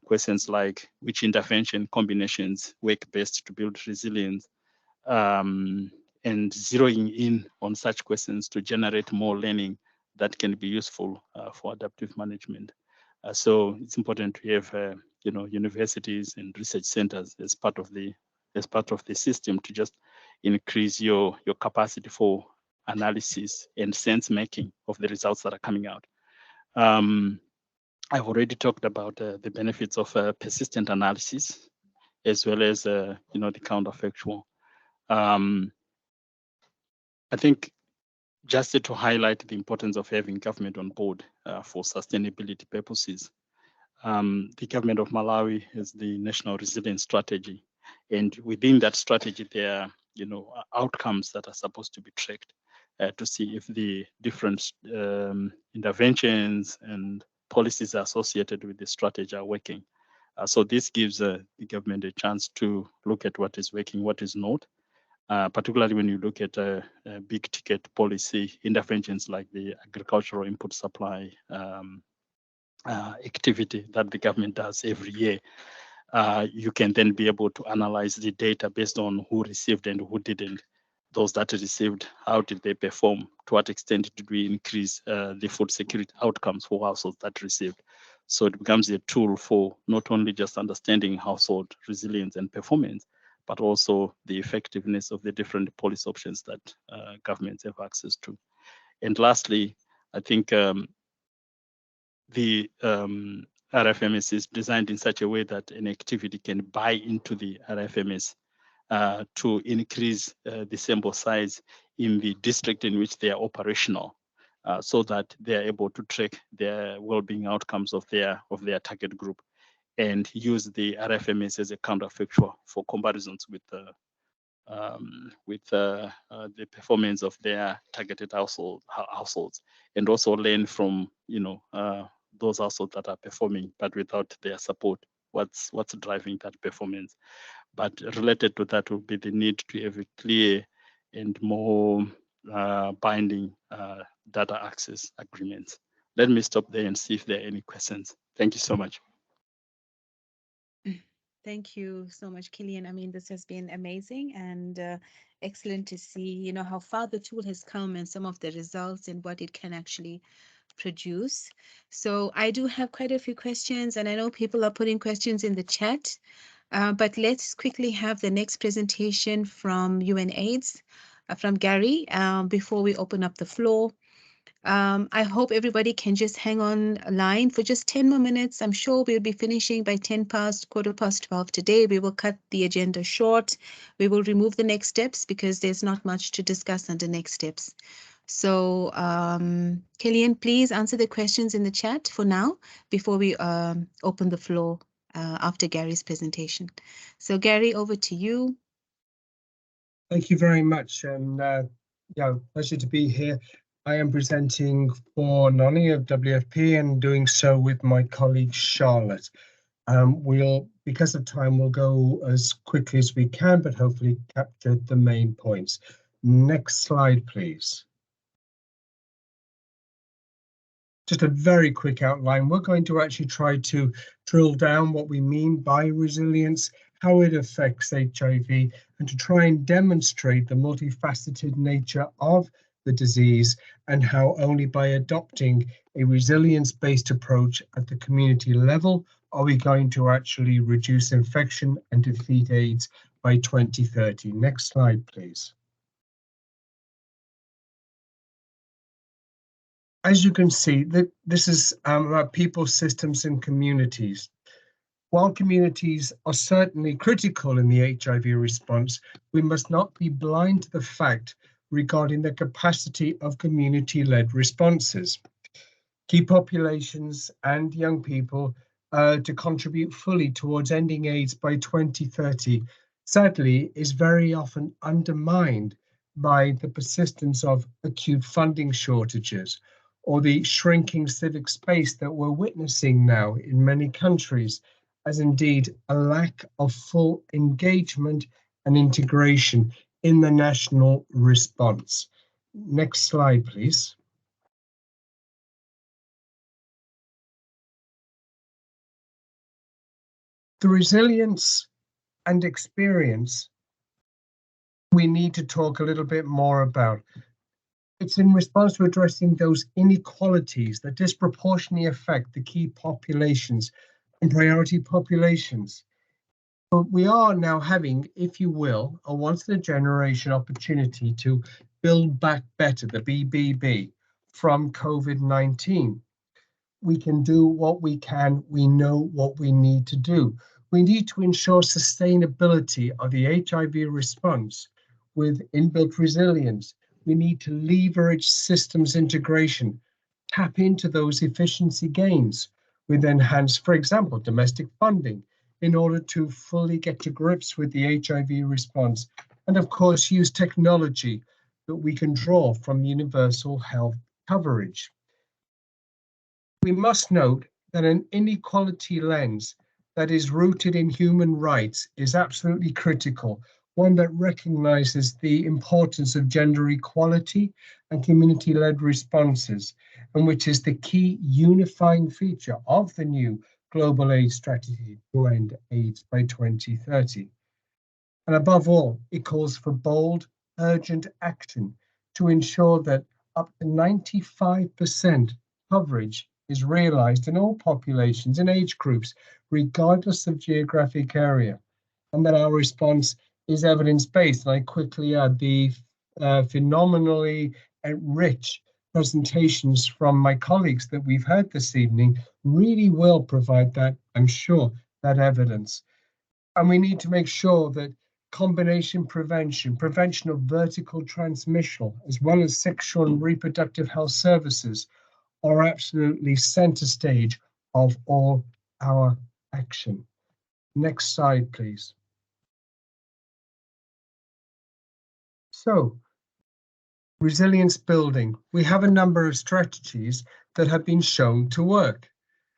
Questions like which intervention combinations work best to build resilience, and zeroing in on such questions to generate more learning that can be useful for adaptive management. So it's important to have universities and research centers as part of the system to just increase your capacity for analysis and sense making of the results that are coming out. I've already talked about the benefits of persistent analysis, as well as the counterfactual. I think just to highlight the importance of having government on board for sustainability purposes, the government of Malawi has the National Resilience Strategy, and within that strategy, there are outcomes that are supposed to be tracked to see if the different interventions and policies associated with the strategy are working. So this gives the government a chance to look at what is working, what is not, particularly when you look at big ticket policy interventions like the agricultural input supply activity that the government does every year. You can then be able to analyze the data based on who received and who didn't. Those that received, how did they perform? To what extent did we increase the food security outcomes for households that received? So it becomes a tool for not only just understanding household resilience and performance, but also the effectiveness of the different policy options that governments have access to. And lastly, I think the RFMS is designed in such a way that an activity can buy into the RFMS to increase the sample size in the district in which they are operational, so that they are able to track their well-being outcomes of their target group, and use the RFMS as a counterfactual for comparisons with the performance of their targeted households, and also learn from those households that are performing but without their support, what's driving that performance. But related to that will be the need to have a clear and more binding data access agreements. Let me stop there and see if there are any questions. Thank you so much. Thank you so much, Killian. I mean, this has been amazing and excellent to see, how far the tool has come and some of the results and what it can actually produce. So I do have quite a few questions, and I know people are putting questions in the chat, but let's quickly have the next presentation from UNAIDS, from Gary, before we open up the floor. I hope everybody can just hang on a line for just 10 more minutes. I'm sure we'll be finishing by 12:15 today. We will cut the agenda short. We will remove the next steps because there's not much to discuss under next steps. So Killian, please answer the questions in the chat for now before we open the floor after Gary's presentation. So Gary, over to you. Thank you very much, and pleasure to be here. I am presenting for Noni of WFP and doing so with my colleague Charlotte. Because of time, we'll go as quickly as we can, but hopefully capture the main points. Next slide, please. Just a very quick outline. We're going to actually try to drill down what we mean by resilience, how it affects HIV, and to try and demonstrate the multifaceted nature of the disease and how only by adopting a resilience-based approach at the community level, are we going to actually reduce infection and defeat AIDS by 2030? Next slide, please. As you can see, this is about people, systems, and communities. While communities are certainly critical in the HIV response, we must not be blind to the fact regarding the capacity of community-led responses. Key populations and young people to contribute fully towards ending AIDS by 2030, sadly, is very often undermined by the persistence of acute funding shortages or the shrinking civic space that we're witnessing now in many countries, as indeed a lack of full engagement and integration in the national response. Next slide, please. The resilience and experience we need to talk a little bit more about. It's in response to addressing those inequalities that disproportionately affect the key populations and priority populations. But we are now having, if you will, a once-in-a-generation opportunity to build back better, the BBB, from COVID-19. We can do what we can, we know what we need to do. We need to ensure sustainability of the HIV response with inbuilt resilience. We need to leverage systems integration, tap into those efficiency gains with enhanced, for example, domestic funding in order to fully get to grips with the HIV response. And of course, use technology that we can draw from universal health coverage. We must note that an inequality lens that is rooted in human rights is absolutely critical, one that recognizes the importance of gender equality and community-led responses, and which is the key unifying feature of the new Global AIDS Strategy to end AIDS by 2030. And above all, it calls for bold, urgent action to ensure that up to 95% coverage is realized in all populations and age groups, regardless of geographic area, and that our response is evidence-based. And I quickly add the phenomenally rich presentations from my colleagues that we've heard this evening really will provide that, I'm sure, that evidence. And we need to make sure that combination prevention of vertical transmission, as well as sexual and reproductive health services, are absolutely center stage of all our action. Next slide, please. So, resilience building. We have a number of strategies that have been shown to work.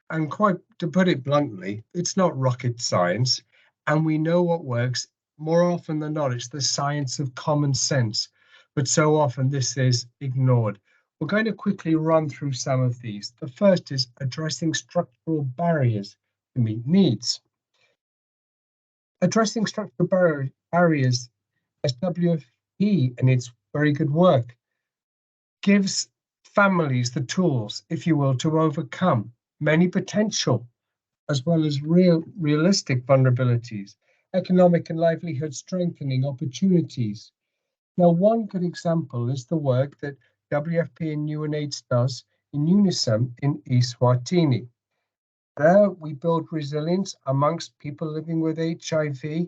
And quite, to put it bluntly, it's not rocket science, and we know what works. More often than not, it's the science of common sense, but so often this is ignored. We're going to quickly run through some of these. The first is addressing structural barriers to meet needs. Addressing structural barriers, as WFP and its very good work, gives families the tools, if you will, to overcome many potential as well as realistic vulnerabilities, economic and livelihood strengthening opportunities. Now, one good example is the work that WFP and UNAIDS does in unison in Eswatini. There we build resilience amongst people living with HIV,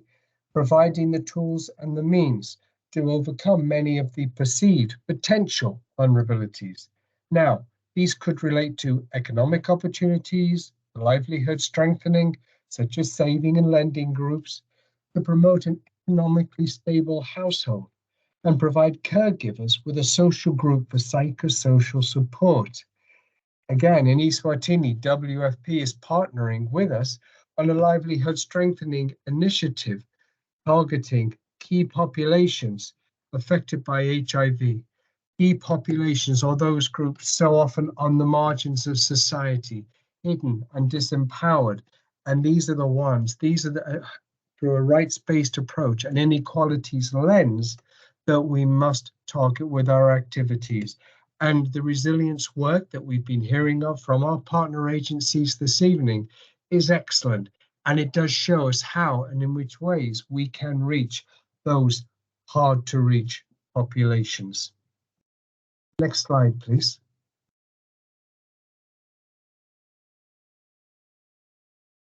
providing the tools and the means to overcome many of the perceived potential vulnerabilities. Now, these could relate to economic opportunities, livelihood strengthening, such as saving and lending groups, to promote an economically stable household, and provide caregivers with a social group for psychosocial support. Again, in Eswatini, WFP is partnering with us on a livelihood strengthening initiative targeting key populations affected by HIV. Key populations are those groups so often on the margins of society, hidden and disempowered. And these are the ones, through a rights-based approach and inequalities lens, that we must target with our activities. And the resilience work that we've been hearing of from our partner agencies this evening is excellent, and it does show us how and in which ways we can reach those hard to reach populations. Next slide, please.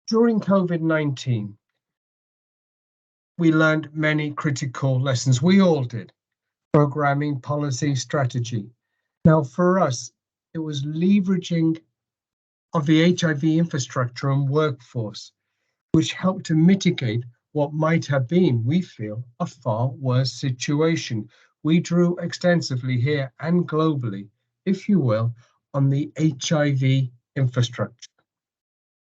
During COVID-19, we learned many critical lessons. We all did. Programming, policy, strategy. Now, for us, it was leveraging of the HIV infrastructure and workforce, which helped to mitigate what might have been, we feel, a far worse situation. We drew extensively here and globally, if you will, on the HIV infrastructure.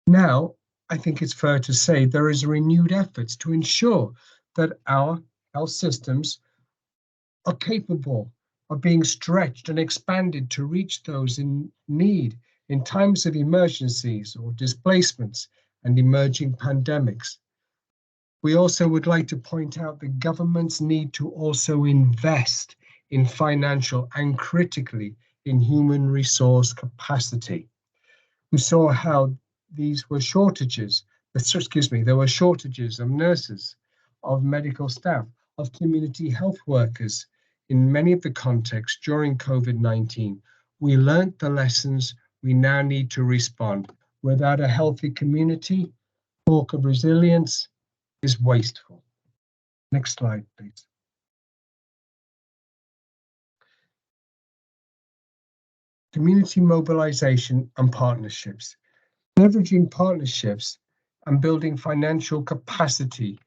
Now, I think it's fair to say there is renewed efforts to ensure that our health systems are capable of being stretched and expanded to reach those in need in times of emergencies or displacements and emerging pandemics. We also would like to point out the government's need to also invest in financial and critically in human resource capacity. We saw how these were shortages, there were shortages of nurses, of medical staff, of community health workers in many of the contexts during COVID-19. We learned the lessons. We now need to respond. Without a healthy community, talk of resilience is wasteful. Next slide, please. Community mobilization and partnerships. Leveraging partnerships and building financial capacity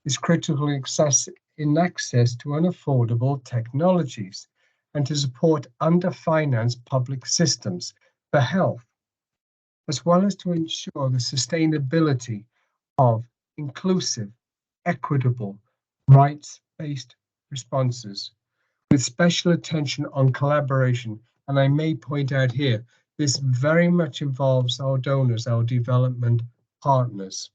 is critical in access to unaffordable technologies and to support underfinanced public systems for health, as well as to ensure the sustainability of inclusive, equitable, rights-based responses, with special attention on collaboration. And I may point out here, this very much involves our donors, our development partners.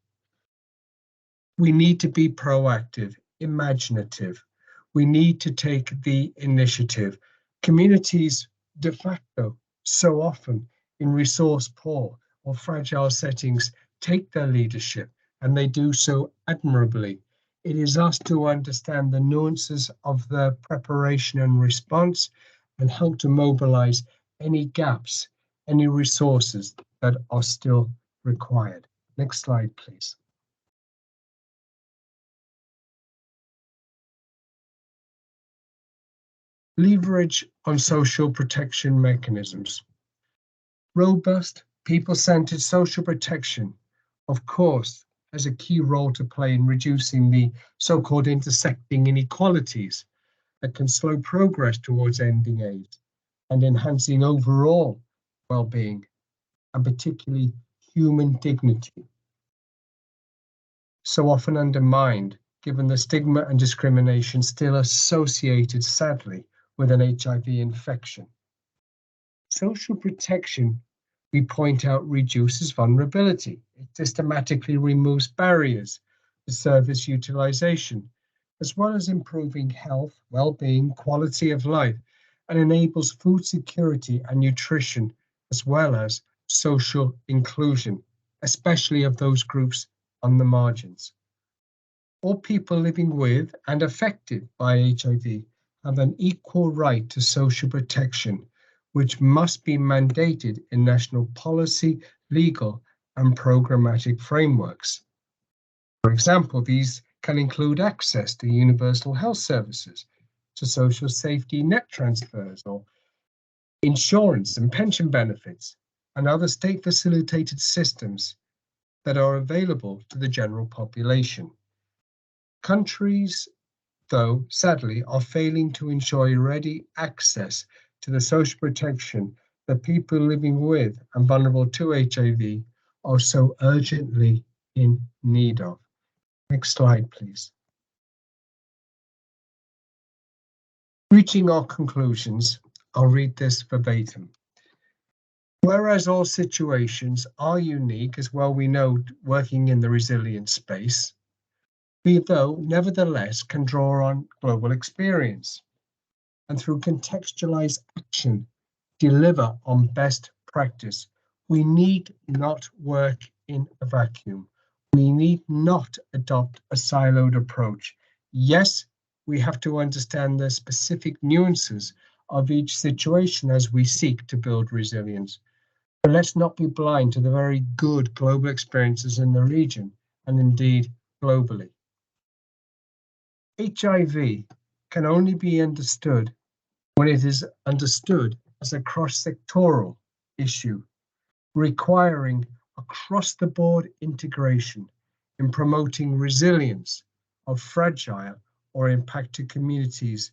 We need to be proactive, imaginative. We need to take the initiative. Communities de facto, so often in resource poor or fragile settings, take their leadership, and they do so admirably. It is us to understand the nuances of the preparation and response and help to mobilize any gaps, any resources that are still required. Next slide, please. Leverage on social protection mechanisms. Robust, people-centered social protection, of course, has a key role to play in reducing the so-called intersecting inequalities that can slow progress towards ending AIDS and enhancing overall well-being, and particularly human dignity, so often undermined given the stigma and discrimination still associated, sadly, with an HIV infection. Social protection, we point out, reduces vulnerability. It systematically removes barriers to service utilization, as well as improving health, well-being, quality of life, and enables food security and nutrition, as well as social inclusion, especially of those groups on the margins. All people living with and affected by HIV have an equal right to social protection, which must be mandated in national policy, legal, and programmatic frameworks. For example, these can include access to universal health services, to social safety net transfers, or insurance and pension benefits, and other state-facilitated systems that are available to the general population. Countries, though, sadly, are failing to ensure ready access to the social protection that people living with and vulnerable to HIV are so urgently in need of. Next slide, please. Reaching our conclusions, I'll read this verbatim. Whereas all situations are unique, as well we know working in the resilience space, we though nevertheless can draw on global experience and through contextualized action, deliver on best practice We need not work in a vacuum. We need not adopt a siloed approach. Yes, we have to understand the specific nuances of each situation as we seek to build resilience. But let's not be blind to the very good global experiences in the region and indeed globally. HIV can only be understood when it is understood as a cross-sectoral issue, requiring across-the-board integration in promoting resilience of fragile or impacted communities,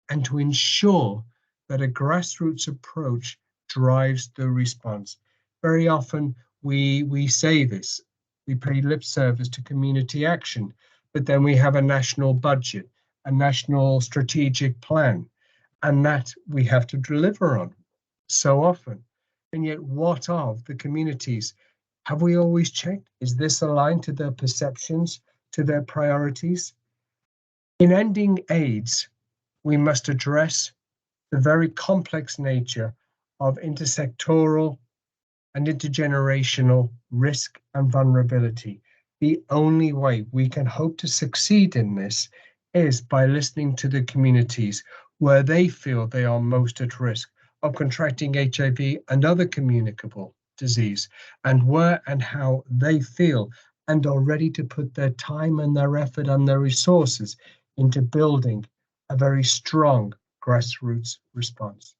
and to ensure that a grassroots approach drives the response. Very often we say this, we pay lip service to community action, but then we have a national budget, a national strategic plan, and that we have to deliver on so often. And yet, what of the communities? Have we always checked? Is this aligned to their perceptions, to their priorities? In ending AIDS, we must address the very complex nature of intersectoral and intergenerational risk and vulnerability. The only way we can hope to succeed in this is by listening to the communities where they feel they are most at risk of contracting HIV and other communicable disease, and where and how they feel and are ready to put their time and their effort and their resources into building a very strong grassroots response.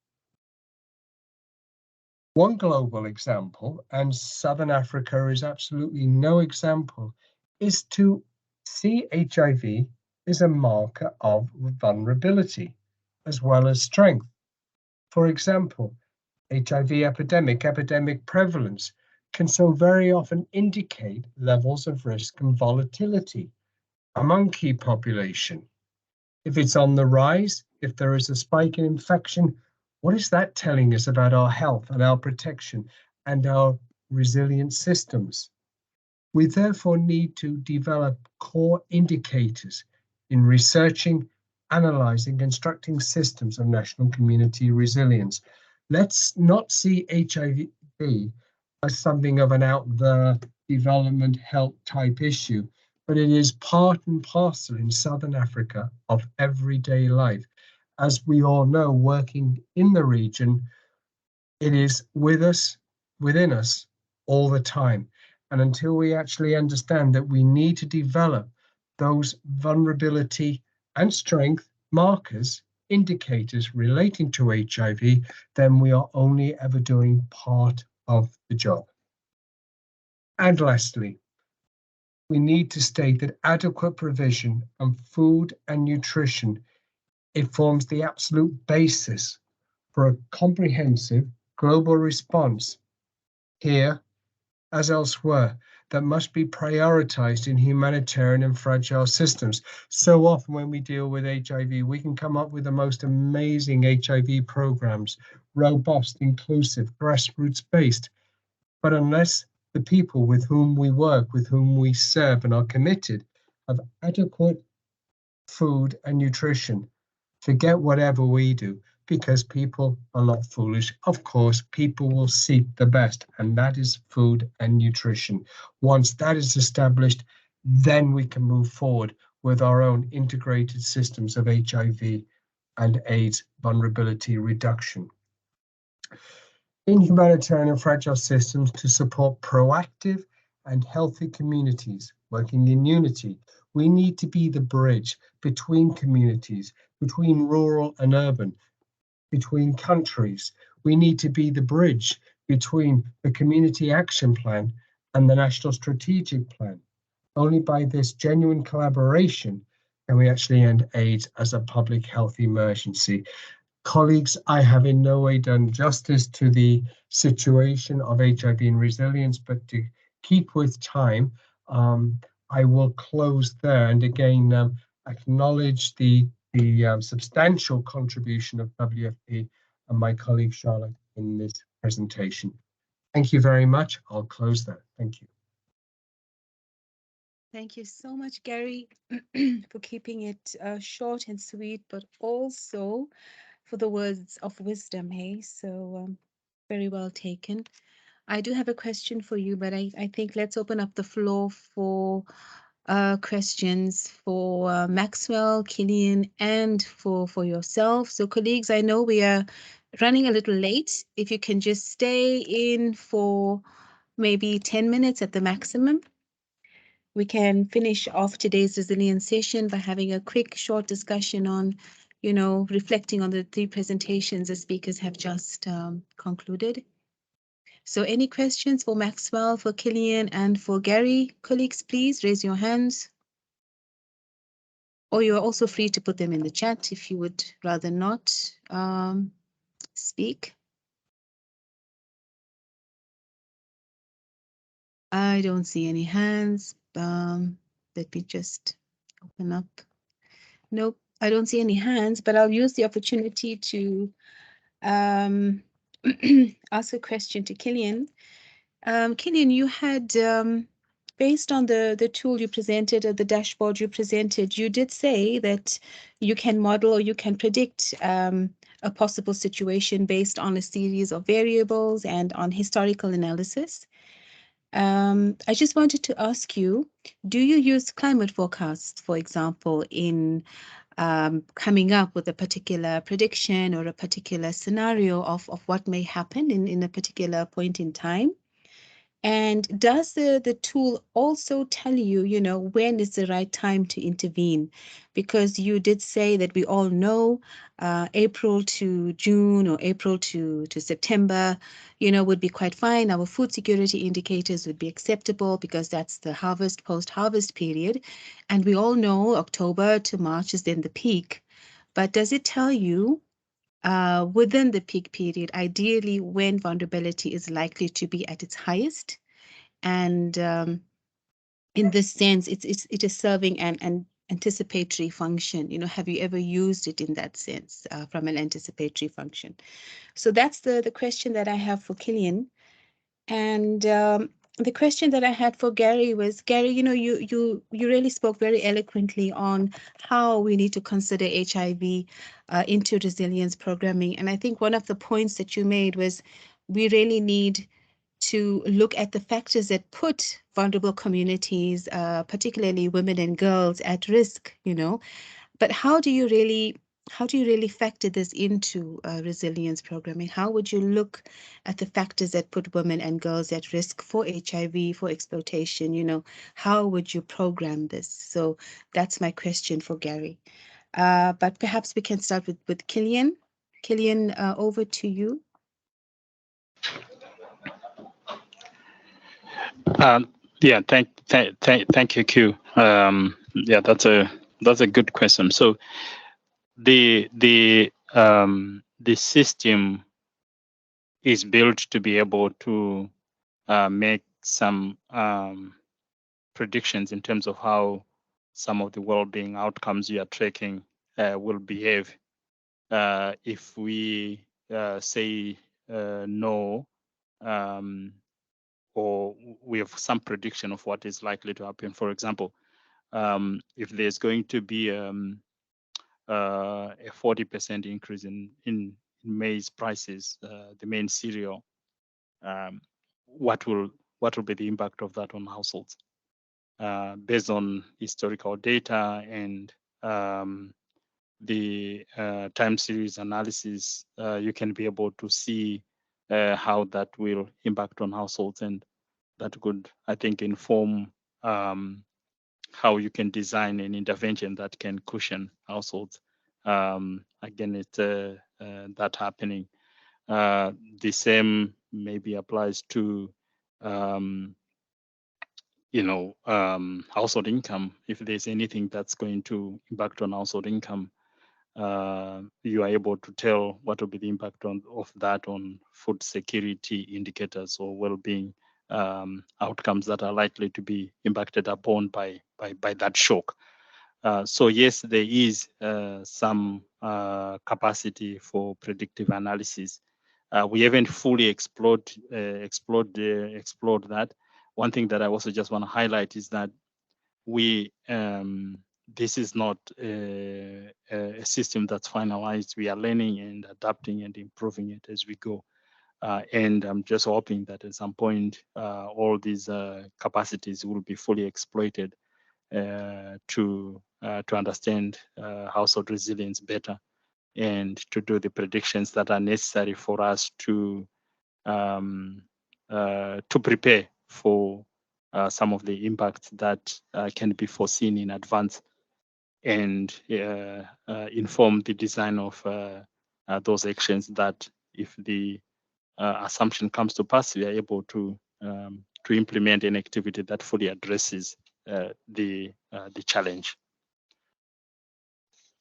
One global example, and Southern Africa is absolutely no example, is to see HIV as a marker of vulnerability as well as strength. For example, HIV epidemic prevalence can so very often indicate levels of risk and volatility among key population. If it's on the rise, if there is a spike in infection, what is that telling us about our health and our protection and our resilient systems? We therefore need to develop core indicators in researching, analysing, constructing systems of national community resilience. Let's not see HIV as something of an out there development help type issue, but it is part and parcel in Southern Africa of everyday life. As we all know, working in the region, it is with us, within us, all the time. And until we actually understand that we need to develop those vulnerability and strength markers, indicators relating to HIV, then we are only ever doing part of the job. And lastly, we need to state that adequate provision of food and nutrition, it forms the absolute basis for a comprehensive global response here as elsewhere that must be prioritized in humanitarian and fragile systems. So often when we deal with HIV, we can come up with the most amazing HIV programs, robust, inclusive, grassroots-based, but unless the people with whom we work, with whom we serve and are committed, have adequate food and nutrition, forget whatever we do, because people are not foolish. Of course, people will seek the best, and that is food and nutrition. Once that is established, then we can move forward with our own integrated systems of HIV and AIDS vulnerability reduction. In humanitarian and fragile systems, to support proactive and healthy communities working in unity, we need to be the bridge between communities, between rural and urban, between countries. We need to be the bridge between the community action plan and the national strategic plan. Only by this genuine collaboration can we actually end AIDS as a public health emergency. Colleagues, I have in no way done justice to the situation of HIV and resilience, but to keep with time, I will close there and again acknowledge the substantial contribution of WFP and my colleague Charlotte in this presentation. Thank you very much. I'll close there. Thank you. Thank you so much, Gary, for keeping it short and sweet, but also for the words of wisdom, hey? So very well taken. I do have a question for you, but I think let's open up the floor for questions for Maxwell, Killian, and for yourself. So colleagues, I know we are running a little late. If you can just stay in for maybe 10 minutes at the maximum, we can finish off today's resilience session by having a quick short discussion on, you know, reflecting on the 3 presentations the speakers have just concluded. So any questions for Maxwell, for Killian, and for Gary? Colleagues, please raise your hands. Or you're also free to put them in the chat if you would rather not speak. I don't see any hands. Let me just open up. Nope, I don't see any hands, but I'll use the opportunity to ask a question to Killian. Killian, you had, based on the tool you presented or the dashboard you presented, you did say that you can model or you can predict a possible situation based on a series of variables and on historical analysis. I just wanted to ask you, do you use climate forecasts, for example, in coming up with a particular prediction or a particular scenario of what may happen in a particular point in time? And does the tool also tell you, you know, when is the right time to intervene? Because you did say that we all know April to June or April to September, you know, would be quite fine. Our food security indicators would be acceptable because that's the harvest, post-harvest period. And we all know October to March is then the peak. But does it tell you within the peak period, ideally when vulnerability is likely to be at its highest? And in this sense, it is serving an anticipatory function. You know, have you ever used it in that sense from an anticipatory function? So that's the question that I have for Killian. And the question that I had for Gary was, Gary, you know, you really spoke very eloquently on how we need to consider HIV into resilience programming. And I think one of the points that you made was we really need to look at the factors that put vulnerable communities, particularly women and girls, at risk, you know. But how do you really factor this into resilience programming? How would you look at the factors that put women and girls at risk for HIV, for exploitation? You know, how would you program this? So that's my question for Gary. But perhaps we can start with Killian. Killian, over to you. Yeah, thank you, Q. Yeah, that's a good question. So the system is built to be able to make some predictions in terms of how some of the well-being outcomes you are tracking will behave. If we say no, or we have some prediction of what is likely to happen. For example, if there's going to be a 40% increase in maize prices, the main cereal, what will be the impact of that on households? Based on historical data and the time series analysis, you can be able to see how that will impact on households, and that could, I think, inform how you can design an intervention that can cushion households against that happening. The same maybe applies to household income. If there's anything that's going to impact on household income, you are able to tell what will be the impact of that on food security indicators or well-being outcomes that are likely to be impacted upon by that shock. So yes, there is some capacity for predictive analysis. We haven't fully explored that. One thing that I also just want to highlight is that this is not a system that's finalized. We are learning and adapting and improving it as we go. And I'm just hoping that at some point, all these capacities will be fully exploited to understand household resilience better and to do the predictions that are necessary for us to prepare for some of the impacts that can be foreseen in advance and inform the design of those actions that, if the assumption comes to pass, we are able to implement an activity that fully addresses the challenge.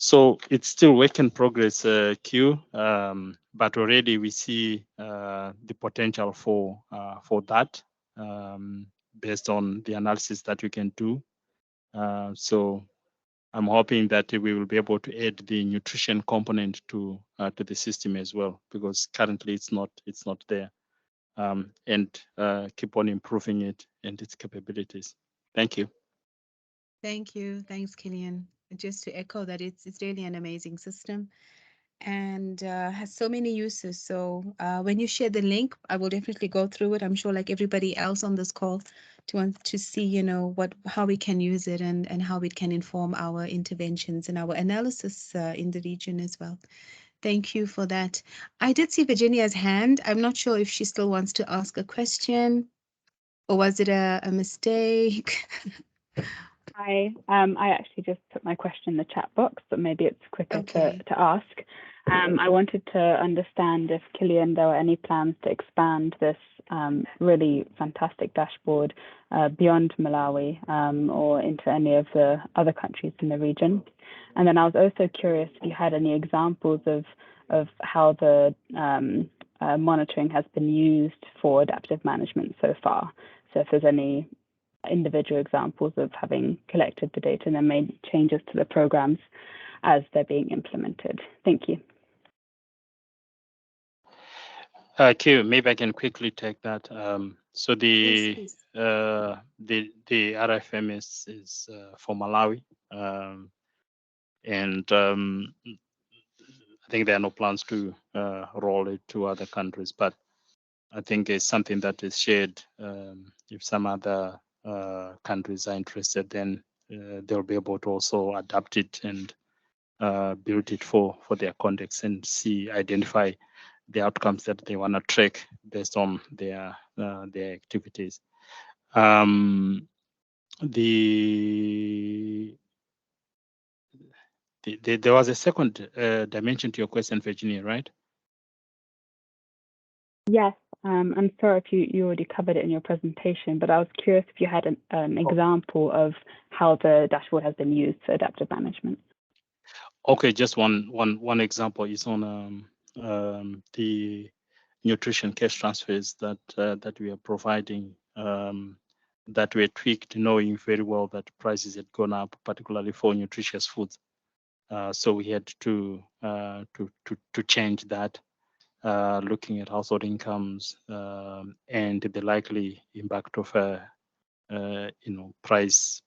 So it's still work in progress, Q, but already we see the potential for that based on the analysis that we can do. So I'm hoping that we will be able to add the nutrition component to the system as well, because currently it's not there, and keep on improving it and its capabilities. Thank you. Thank you. Thanks, Killian. Just to echo that it's really an amazing system and has so many uses. So when you share the link, I will definitely go through it. I'm sure, like everybody else on this call, to want to see, you know, how we can use it and how it can inform our interventions and our analysis in the region as well. Thank you for that. I did see Virginia's hand. I'm not sure if she still wants to ask a question, or was it a mistake? Hi, I actually just put my question in the chat box, but maybe it's quicker to ask. I wanted to understand if, Killian, there were any plans to expand this really fantastic dashboard beyond Malawi or into any of the other countries in the region. And then I was also curious if you had any examples of how the monitoring has been used for adaptive management so far. So if there's any individual examples of having collected the data and then made changes to the programs as they're being implemented. Thank you. Q, maybe I can quickly take that. So the RFM is for Malawi, and I think there are no plans to roll it to other countries, but I think it's something that is shared. If some other countries are interested, then they'll be able to also adapt it and build it for their context and identify the outcomes that they want to track based on their activities. There was a second dimension to your question, Virginia, right? Yes, I'm sorry if you already covered it in your presentation, but I was curious if you had an example of how the dashboard has been used for adaptive management. Okay, just one example is on the nutrition cash transfers that we are providing, that were tweaked, knowing very well that prices had gone up, particularly for nutritious foods. So we had to change that, looking at household incomes and the likely impact of price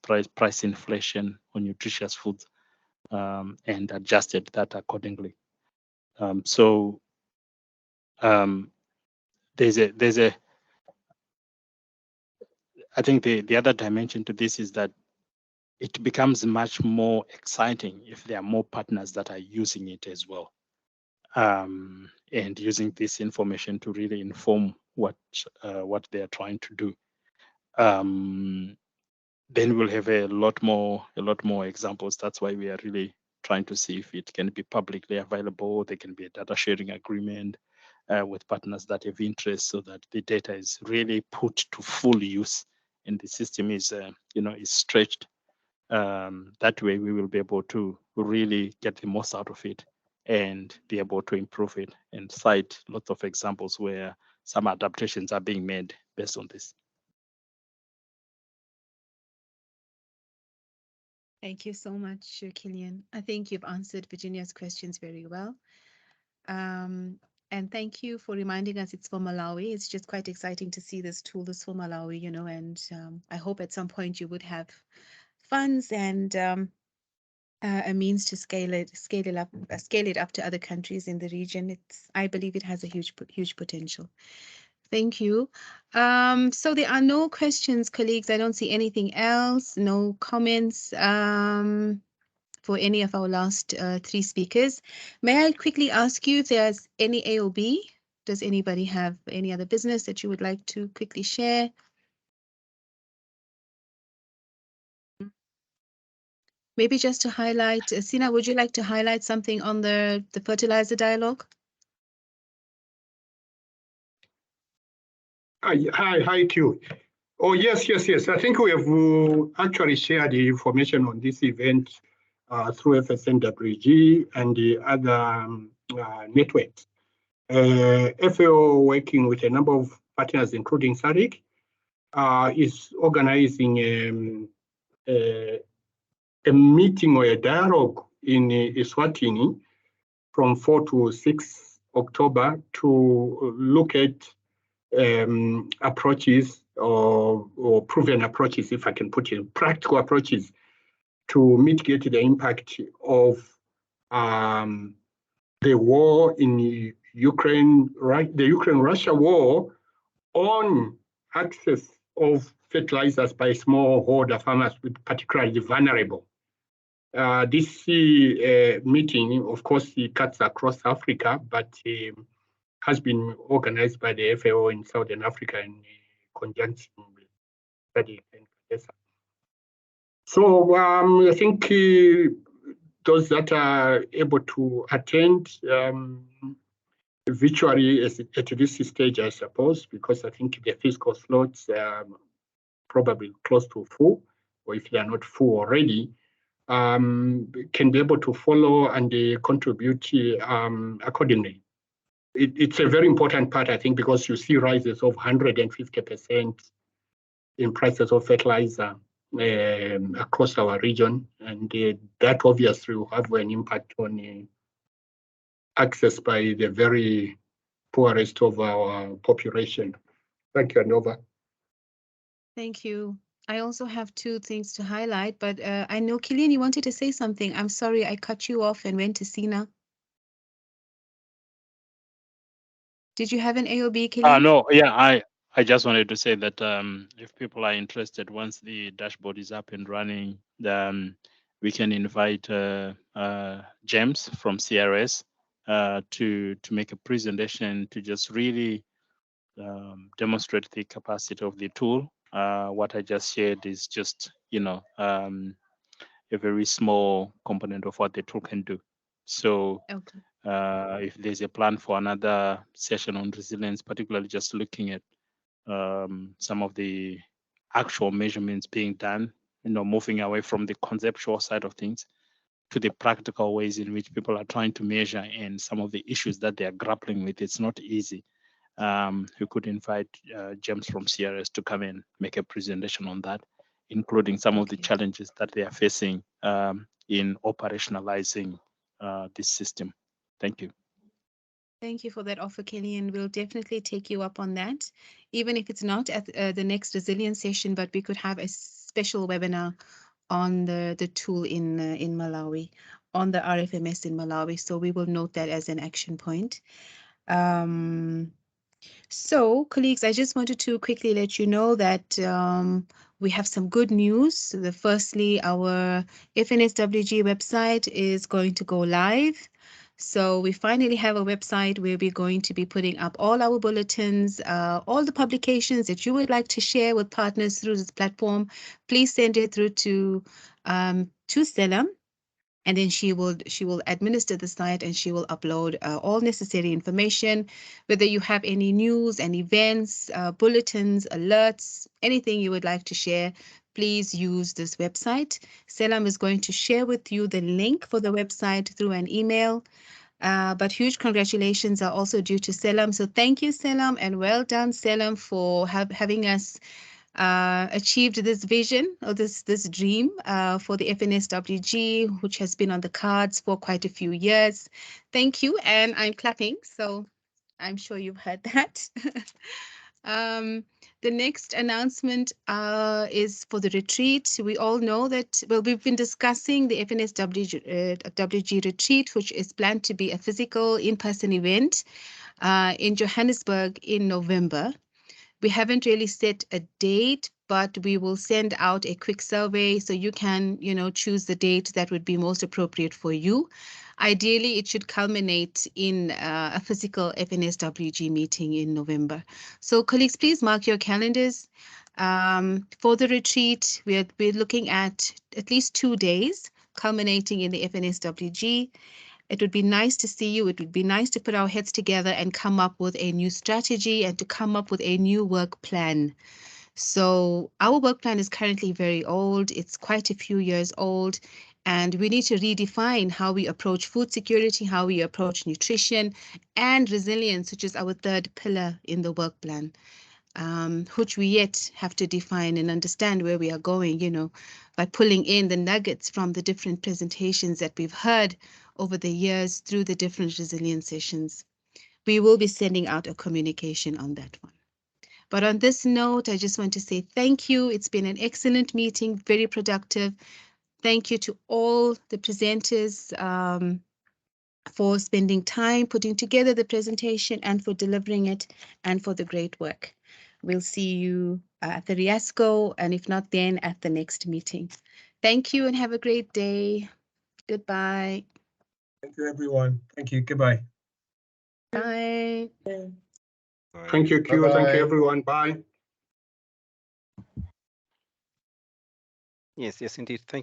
inflation on nutritious foods, and adjusted that accordingly. So there's a I think the other dimension to this is that it becomes much more exciting if there are more partners that are using it as well, and using this information to really inform what they are trying to do. Then we'll have a lot more examples. That's why we are really trying to see if it can be publicly available. There can be a data sharing agreement with partners that have interest, so that the data is really put to full use and the system is stretched. That way we will be able to really get the most out of it and be able to improve it, and cite lots of examples where some adaptations are being made based on this. Thank you so much, Killian. I think you've answered Virginia's questions very well. And thank you for reminding us it's for Malawi. It's just quite exciting to see this tool is for Malawi, and I hope at some point you would have funds and a means to scale it up to other countries in the region. I believe it has a huge potential. Thank you. So there are no questions, colleagues. I don't see anything else. No comments for any of our last 3 speakers. May I quickly ask you if there's any AOB? Does anybody have any other business that you would like to quickly share? Maybe just to highlight, Sina, would you like to highlight something on the fertilizer dialogue? Hi, Q. Oh, yes. I think we have actually shared the information on this event through FNSWG and the other networks. FAO, working with a number of partners, including SADC, is organizing a meeting or a dialogue in Eswatini from 4 to 6 October to look at approaches or proven approaches, if I can put it, practical approaches to mitigate the impact of the war in Ukraine, right? The Ukraine-Russia war on access of fertilizers by smallholder farmers, particularly vulnerable. This meeting, of course, it cuts across Africa, but has been organized by the FAO in Southern Africa in conjunction with SADC and CADESA. So I think those that are able to attend virtually at this stage, I suppose, because I think the physical slots are probably close to full, or if they are not full already, can be able to follow and contribute accordingly. It's a very important part, I think, because you see rises of 150% in prices of fertilizer across our region, and that obviously will have an impact on access by the very poorest of our population. Thank you, Anova. Thank you. I also have 2 things to highlight, but I know, Kilian, you wanted to say something. I'm sorry, I cut you off and went to Sina. Did you have an AOB, Kilian? No, yeah, I just wanted to say that if people are interested, once the dashboard is up and running, then we can invite James from CRS to make a presentation to just really demonstrate the capacity of the tool. What I just shared is just, a very small component of what the tool can do. So Okay. if there's a plan for another session on resilience, particularly just looking at some of the actual measurements being done, moving away from the conceptual side of things to the practical ways in which people are trying to measure and some of the issues that they are grappling with. It's not easy. We could invite James from CRS to come and make a presentation on that, including some of the challenges that they are facing in operationalizing this system. Thank you. Thank you for that offer, Kilian. We'll definitely take you up on that, even if it's not at the next resilience session, but we could have a special webinar on the tool in Malawi, on the RFMS in Malawi. So we will note that as an action point. So, colleagues, I just wanted to quickly let you know that we have some good news. Firstly, our FNSWG website is going to go live. So we finally have a website where we're going to be putting up all our bulletins, all the publications that you would like to share with partners through this platform. Please send it through to Stella. And then she will administer the site and she will upload all necessary information, whether you have any news and events, bulletins, alerts, anything you would like to share, please use this website. Selam is going to share with you the link for the website through an email. But huge congratulations are also due to Selam. So thank you, Selam, and well done, Selam, for having us achieved this vision or this dream for the FNSWG, which has been on the cards for quite a few years. Thank you, and I'm clapping, so I'm sure you've heard that. The next announcement is for the retreat. We all know that, well, we've been discussing the FNSWG retreat, which is planned to be a physical in-person event in Johannesburg in November. We haven't really set a date, but we will send out a quick survey so you can, choose the date that would be most appropriate for you. Ideally, it should culminate in a physical FNSWG meeting in November. So colleagues, please mark your calendars. For the retreat, we're looking at least 2 days, culminating in the FNSWG. It would be nice to see you. It would be nice to put our heads together and come up with a new strategy and to come up with a new work plan. So our work plan is currently very old. It's quite a few years old. And we need to redefine how we approach food security, how we approach nutrition and resilience, which is our third pillar in the work plan, which we yet have to define and understand where we are going, by pulling in the nuggets from the different presentations that we've heard over the years through the different resilience sessions. We will be sending out a communication on that one. But on this note, I just want to say thank you. It's been an excellent meeting, very productive. Thank you to all the presenters for spending time putting together the presentation and for delivering it and for the great work. We'll see you at the RIASCO, and if not then, at the next meeting. Thank you and have a great day. Goodbye. Thank you, everyone. Thank you. Goodbye. Bye. Thank you, Q. Bye-bye. Thank you, everyone. Bye. Yes, indeed. Thank you.